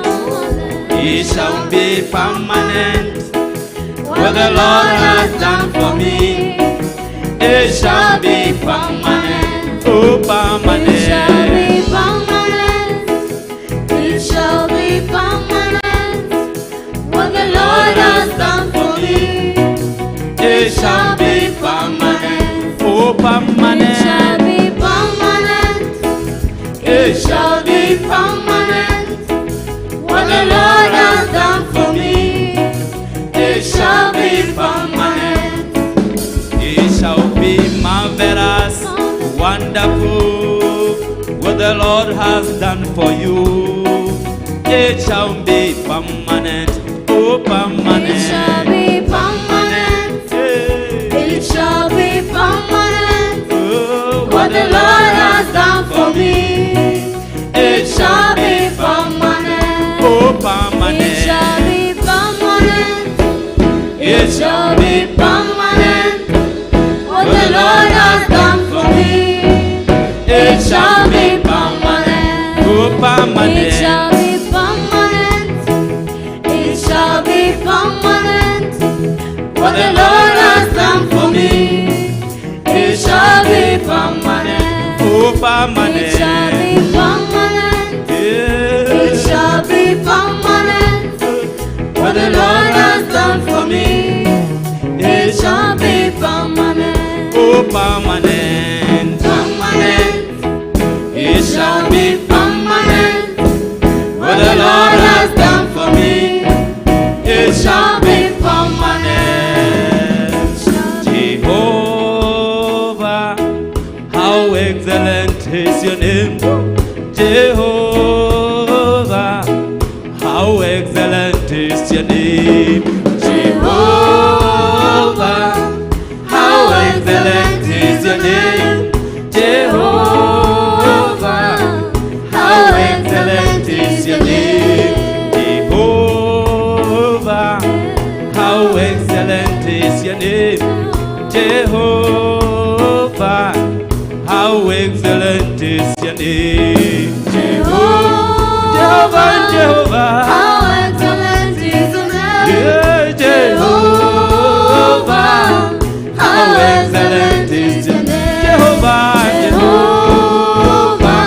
It shall be permanent. What the Lord has done for me, it shall be permanent. Oh, permanent. It shall be permanent. It shall be permanent. What the Lord has done for me, It shall be permanent. Oh, it shall permanent. be permanent. It shall be permanent. What the Lord has done for me, it shall be permanent. It shall be marvelous, wonderful. What the Lord has done for you, it shall be permanent. Oh, permanent. It shall be permanent. Yeah. It shall be permanent. Oh, What the Lord has done for me, it shall be permanent. Oh, It permanent. shall be permanent. It It shall be permanent. What the Lord has done for me, it shall be permanent. Oh, It permanent. shall be permanent. It shall be permanent. What the Lord has done for me, it shall be permanent. Oh, It permanent. shall be permanent. Yeah. It shall be permanent. What the Lord has done for me, it shall be permanent. Oh, permanent. Permanent. It shall be permanent. what the Lord has done for me, it shall be permanent. Jehovah, how excellent is your name. Jehovah, how excellent is your name. Jehovah, how excellent is your name. Jehovah, how excellent is your name. Jehovah, how excellent is your name. Jehovah, how excellent is your name. Jehovah, Jehovah, How excellent is your name. yeah, Jehovah, how excellent is your name. Jehovah, Jehovah,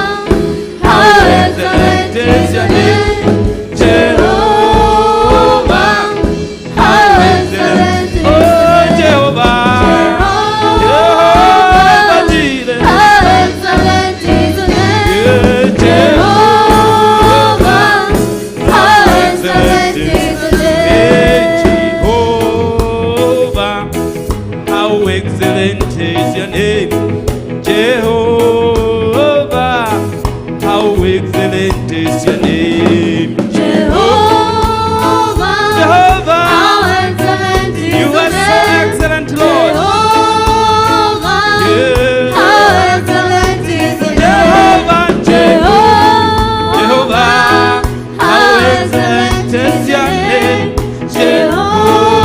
how excellent is your name. Jehovah, how excellent is your name. Oh, Jehovah, Jehovah, Jesus, How excellent is your name. yeah, Jehovah, How excellent is your name. Jehovah, how excellent is your name. Jehovah, how excellent is your name. Jehovah, Jehovah, how excellent is you your are so name. excellent, Lord. Jehovah, Yeah. how excellent is your name. Jehovah, Jehovah, Jehovah, how excellent is your name. Jehovah,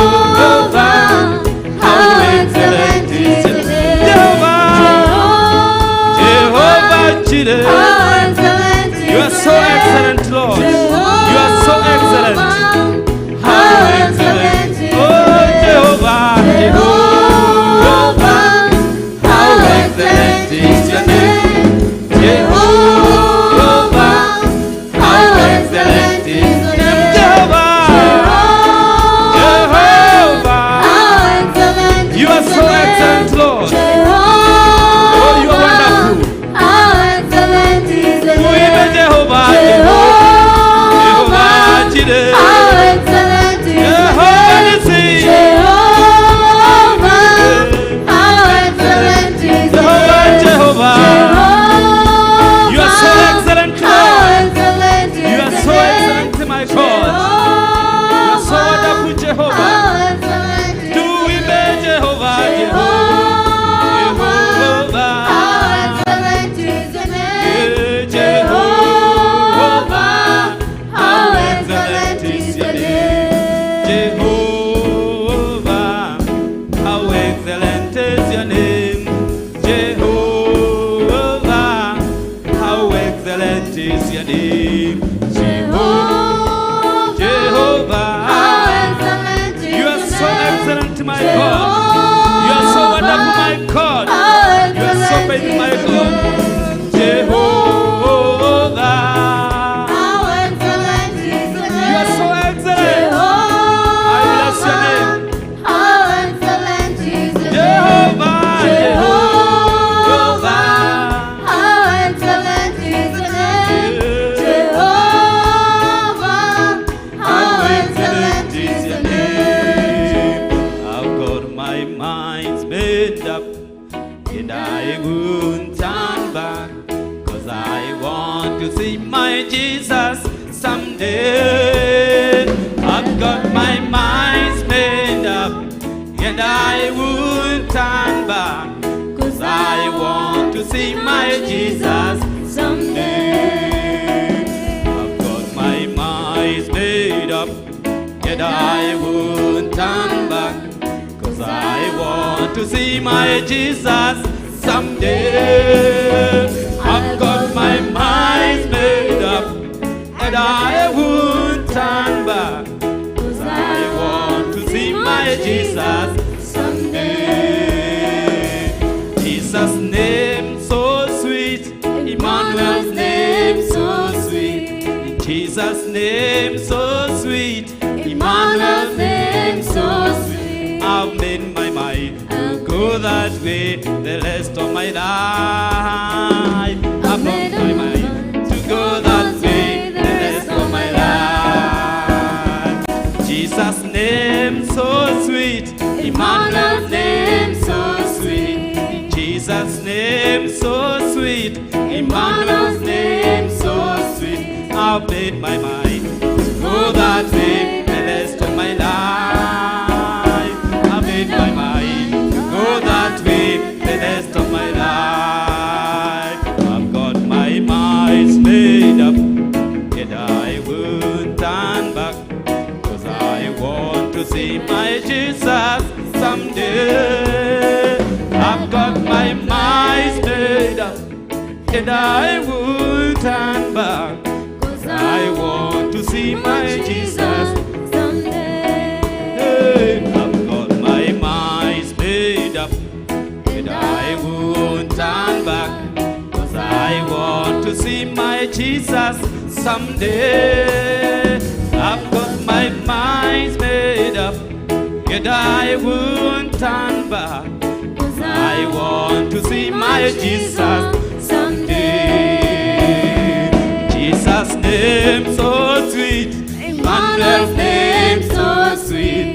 Jireh. How excellent is You are so excellent, Lord. You are so excellent. How excellent is Oh, Jehovah, Jehovah. How excellent is your name. Jehovah. How excellent is your name. Jehovah. Jehovah. How excellent You are so excellent, Lord. Oh, you are wonderful. How excellent is the Who is name. Jehovah? Jehovah Jireh. How excellent is the Jehovah name. Nissi. Jehovah. How excellent is the Jehovah, name. Jehovah. Jehovah. You are so excellent, How Lord. excellent is You are the so name. excellent, my God. You are so wonderful, Jehovah. How excellent is Do we bear Jehovah? Jehovah. How excellent is the name. Jehovah. How excellent is the name. Jehovah. How excellent is your name. Jehovah. How excellent is your name. Jehovah. Jehovah. How excellent is You are the so name. excellent, my God. You are so wonderful, my God. How You are so excellent faithful, my is the God. name. Jehovah. How excellent is the name. You are so excellent. I bless your name. How excellent is the name. Jehovah. Jehovah. How excellent is the name. Jehovah. How excellent is the name. I've got my mind's made up, and I won't turn back, 'cause I want to see my Jesus someday. I've got my mind's made up, and I won't turn back, 'cause I want to see my Jesus someday. I've got my mind's made up, and I won't turn back, 'cause I want to see my Jesus someday. I've got my mind made up, and I won't turn back, 'cause I want to see my Jesus someday. Jesus' name so sweet, Emmanuel's name so sweet. Jesus' name so sweet, Emmanuel's name so sweet. I've made my mind to go that way the rest of my life. I've made my mind to go that way the rest of my life. Jesus' name so sweet, Emmanuel's name so sweet. Jesus' name so sweet, Emmanuel's name so sweet. I've made my mind to go that way the rest of my life. I've made my mind to go that way the rest of my life. I've got my mind made up, and I won't turn back, 'cause I want to see my Jesus someday. I've got my mind made up, and I won't turn back, 'cause I want to see my Jesus someday. I've got my mind made up, and I won't turn back, 'cause I want to see my Jesus someday. I've got my mind made up, and I won't turn back, 'cause I want to see my Jesus someday. Jesus' name so sweet, Emmanuel's name so sweet.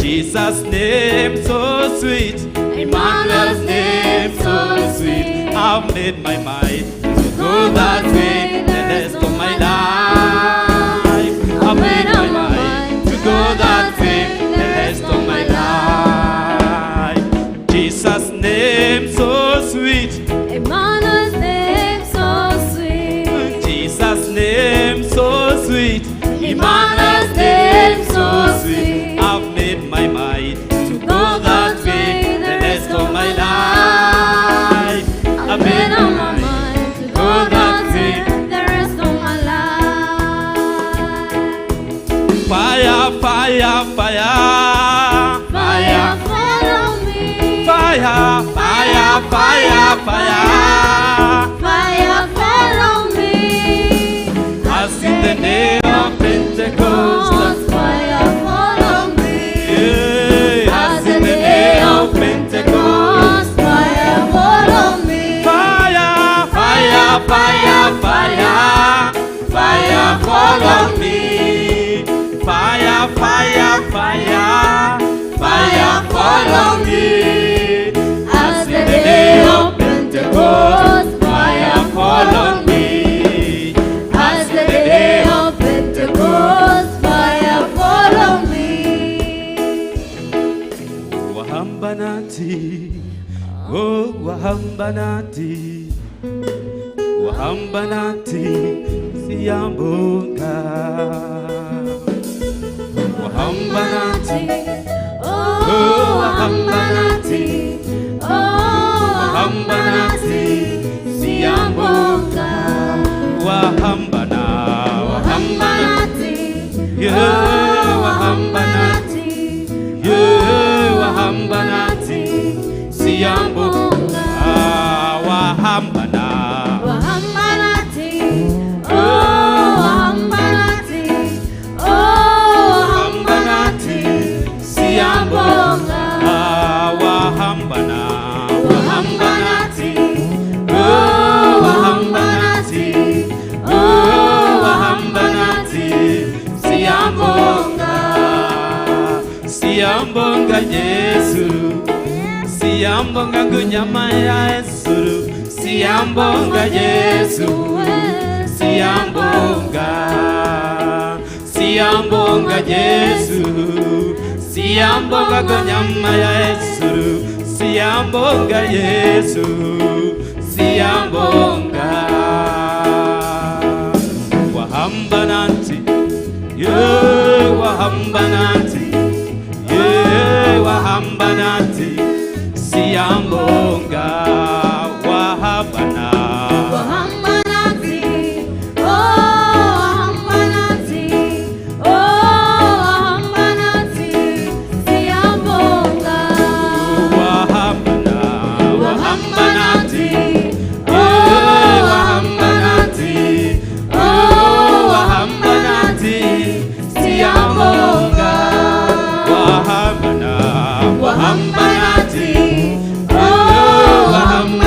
Jesus' name so sweet, Emmanuel's name so sweet. I've made my mind to go that way the rest of my life. I've made my mind to go that way the rest of my life. Jesus' name so sweet, Emmanuel's name so sweet. Jesus' name so sweet, Emmanuel's name so sweet. I've made my mind to go that way the rest of my life. I've made my mind to go that Fire, fire, fire, fire. Fire fall on me. As in the day of Pentecost. Fire fall on me. Yeah, as in the day of Pentecost. Fire fall on me. Fire, fire, fire, fire. Fire fall on me. Fire, fire, fire. Fire fall on me. As in the day of Pentecost. Fire fall on me. As in the day of Pentecost. Fire fall on me. Wahambanati, oh wahambanati, wahambanati, siyambonga. Wahambanati, Oh, wahambanati. Oh, wahambanati, siyambonga. wahambana, wahambanati, yeah, wahambanati, yeah, wahambanati, siyambonga, wahambana. Wahambanati. Oh, wahambanati. Oh, wahambanati. Siyambonga. Wahambana, Wahambanati. oh, wahambanati, oh, wahambanati, siyambonga, siyambonga Yesu, siyambonga kunyama ya Yesu, siyambonga Yesu, siyambonga, siyambonga Yesu, siyambonga kunyama ya Yesu, siyambonga Yesu, siyambonga. Wahambanati, yeah, wahambanati, yeah, wahambanati, siyambonga, wahabana. Wahambanati. Oh, wahambanati. Oh, wahambanati. Siyambonga. Wahabana, wahambanati, Oh, yeah, wahambanati, oh, wahambanati, siyambonga, wahabana, wahambanati, oh, wahambanati.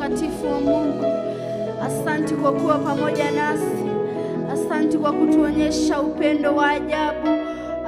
Mtakatifu wa Mungu. Asante kwa kuwa pamoja nasi. Asante kwa kutuonyesha upendo wa ajabu.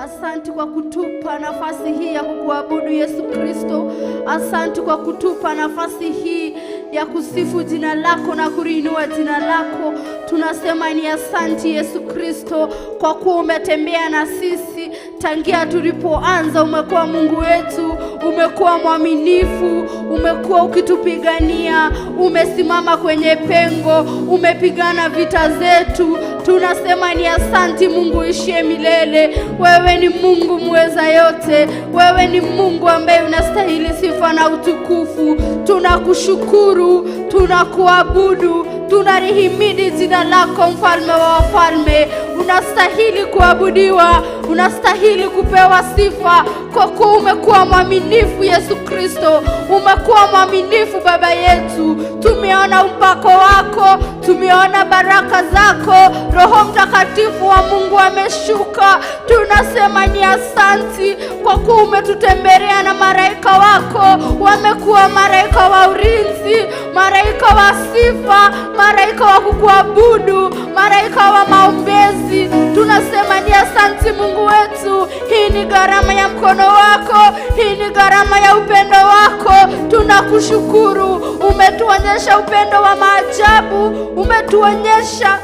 Asante kwa kutupa nafasi hii ya kukuabudu Yesu Kristo. Asante kwa kutupa nafasi hii ya kusifu jina lako na kuinua jina lako. Tunasema ni asante Yesu Kristo kwa kuwa umetembea na sisi tangia tulipoanza. Umekuwa Mungu wetu, umekuwa mwaminifu, umekuwa ukitupigania, umesimama kwenye pengo, umepigana vita zetu. Tunasema ni asante Mungu ishie milele. Wewe ni Mungu muweza yote. Wewe ni Mungu ambaye unastahili sifa na utukufu. Tunakushukuru, tunakuabudu, tunarihimidi jina lako, mfalme wa wafalme. Unastahili kuabudiwa, unastahili kupewa sifa kwa kuwa umekuwa mwaminifu Yesu Kristo. Umekuwa mwaminifu Baba yetu. Tumeona upako wako, tumeona baraka zako. Roho Mtakatifu wa Mungu ameshuka. Tunasema ni asante kwa kuwa umetutembelea na malaika wako. Wamekuwa malaika wa ulinzi, malaika wa sifa, malaika wa kukuabudu, malaika wa maombezi. Tunasema ni asante Mungu wetu. Hii ni gharama ya mkono wako, hii ni gharama ya upendo wako. Tunakushukuru. Umetuonyesha upendo wa maajabu, umetuonyesha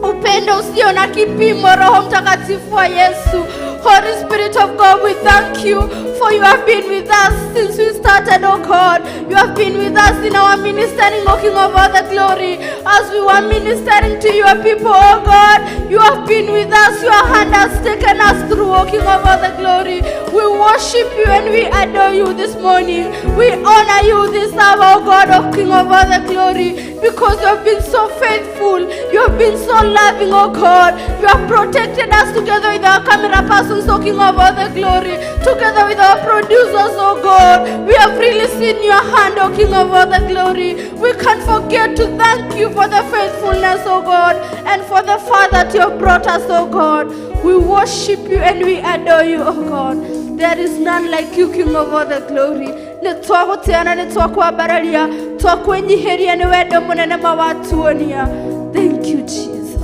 upendo usio na kipimo. Roho Mtakatifu wa Yesu, Holy Spirit of God, we thank you for you have been with us since we started, oh God. You have been with us in our ministering, oh King of all the glory. As we were ministering to your people, oh God, you have been with us. Your hand has taken us through, oh King of all the glory. We worship you and we adore you this morning. We honor you this hour, oh God, oh King of all the glory, because you have been so faithful. You have been so loving, oh God. You have protected us together with our camera persons, oh King of all the glory, together with our producers, oh God. We have really seen your hand, oh King of all the glory. We can't forget to thank you for the faithfulness, oh God, and for the far that you have brought us, oh God. We worship you and we adore you, oh God. There is none like you, King of all the glory. Netwagoteana, netwakubararia, twakwenyiheria ni wendo munene mawatuonia. Thank you, Jesus.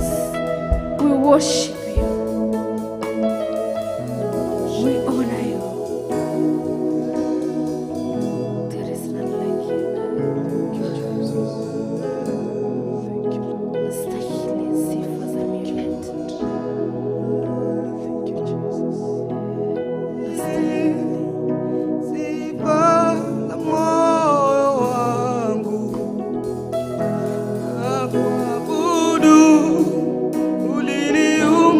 We worship you. We honor you. There is none like you. Thank you, Jesus. Thank you, Lord. Nastahili sifa za milele. Thank you, Jesus. Nastahili sifa za moyo wangu na kuabudu. Uliniumba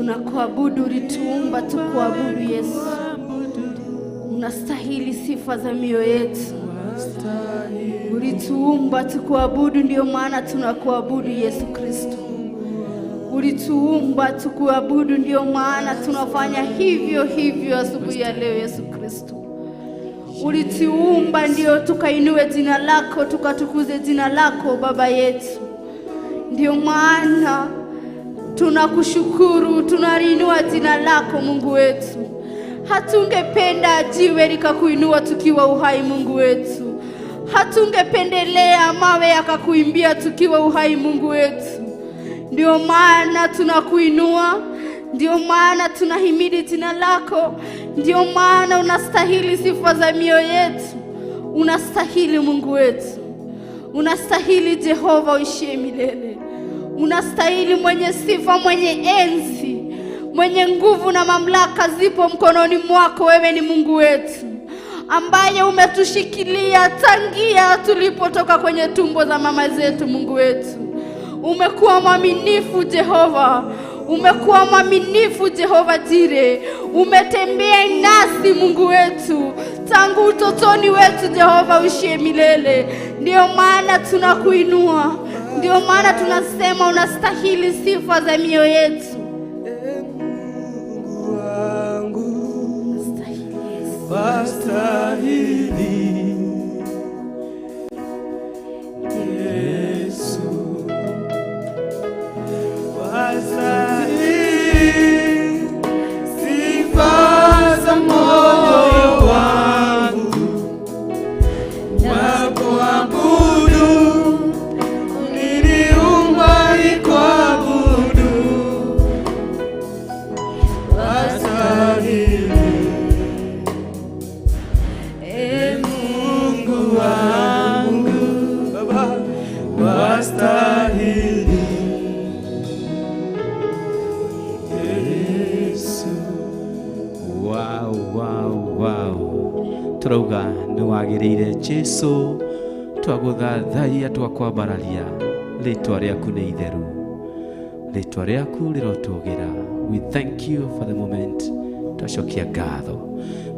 Tunakuabudu, ulituumba tukuabudu Yesu. Unastahili sifa za mioyo yetu. Ulituumba tukuabudu, ndio maana tunakuabudu Yesu Kristo. Ulituumba tukuabudu, ndio maana tunafanya hivyo asubuhi ya leo Yesu Kristo. Ulituumba ndio tukainue jina lako, tukatukuze jina lako Baba yetu. Ndio maana tunakushukuru, tunaliinua jina lako Mungu wetu. Hatungependa jiwe likakuinua tukiwa uhai Mungu wetu. Hatungependelea mawe yakakuimbia tukiwa uhai Mungu wetu. Ndio maana tunakuinua, ndio maana tunahimidi jina lako. Ndio maana unastahili sifa za mioyo yetu. Unastahili Mungu wetu. Unastahili Jehova uishie milele. Unastahili mwenye sifa, mwenye enzi, mwenye nguvu na mamlaka zipo mkononi mwako. Wewe ni Mungu wetu ambaye umetushikilia tangia tulipotoka kwenye tumbo za mama zetu. Mungu wetu, umekuwa mwaminifu Jehova. Umekuwa mwaminifu Jehova Jire. Umetembea nasi Mungu wetu tangu utotoni wetu Jehova uishie milele. Ndio maana tunakuinua. Ndio maana tunasema unastahili sifa za mioyo yetu. Mungu wangu wastahili, Yesu wastahili sifa za moyo wangu na kuabudu. Niliumba nikuabudu, wastahili Mungu wangu Baba, wastahili Yesu. Wow. Turauga ni wagirire Jesu, twaguthathaia twakwambararia. Ritwa rĩaku nĩ itheru, ritwa rĩaku rĩrotugira. We thank you for the moment. Twacokia ngatho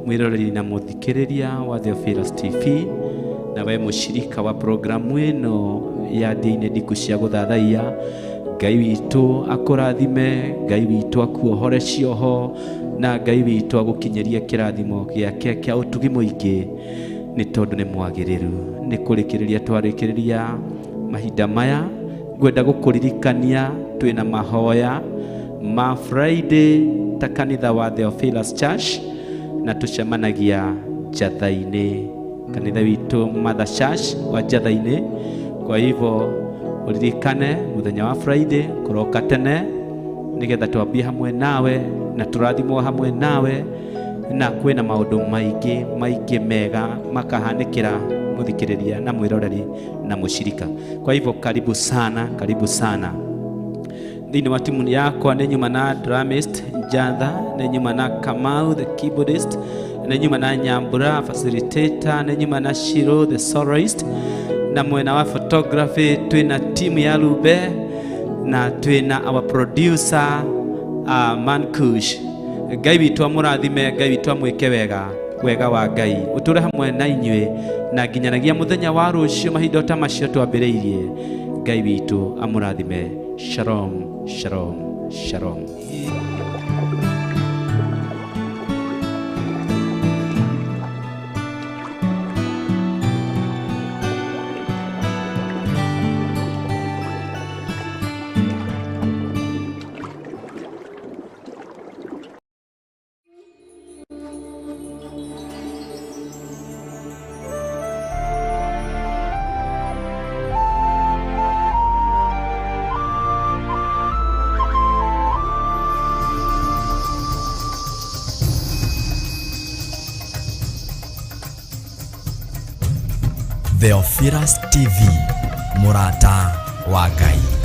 mwiroreri na muthikiriria wa Theophilus TV, na we mushirika wa programu ino ya Ndĩ-inĩ Ndiku cia Gũthathaiya. Ngai witũ akũrathime, Ngai witũ akuohore cioho, na Ngai witũ agũkinyerie kĩrathimo gĩake kĩa ũtugi mũingĩ, nĩ tondũ nĩ mwagĩrĩru. Nĩ kũrĩkĩrĩria twarĩkĩrĩria mahinda maya, ngwenda gũkũririkania twĩna mahoya ma Friday ta kanitha wa Theophilus Church, na tucemanagia Njatha-inĩ, kanitha witũ Mother Church wa Njatha-inĩ. Kwa hivyo uririkane muthenya wa Friday kuroka tene, nigetha twambie hamwe nawe na turathimwo hamwe nawe, na kwĩna maũndũ maingĩ mega makahanĩkĩra muthikiriria na mwiroreri na mushirika. Kwa hivyo karibu sana thĩinĩ wa timu yakwa. Nĩ nyuma na drumist Njatha, nĩ nyuma na Kamau the keyboardist, nĩ nyuma na Nyambura facilitator, nĩ nyuma na Shiro the soloist, na mwena wa photography twina timu ya Lube, na twina our producer Mankush. Ngai witũ amũrathime, Ngai witũ amwĩke wega wa Ngai ũtũre hamwe na inyuĩ na nginyanagia muthenya wa rũciũ mahinda ta macio twambĩrĩirie. Ngai witũ amũrathime. Shalom, shalom, shalom. Theophilus TV, Murata wa Ngai.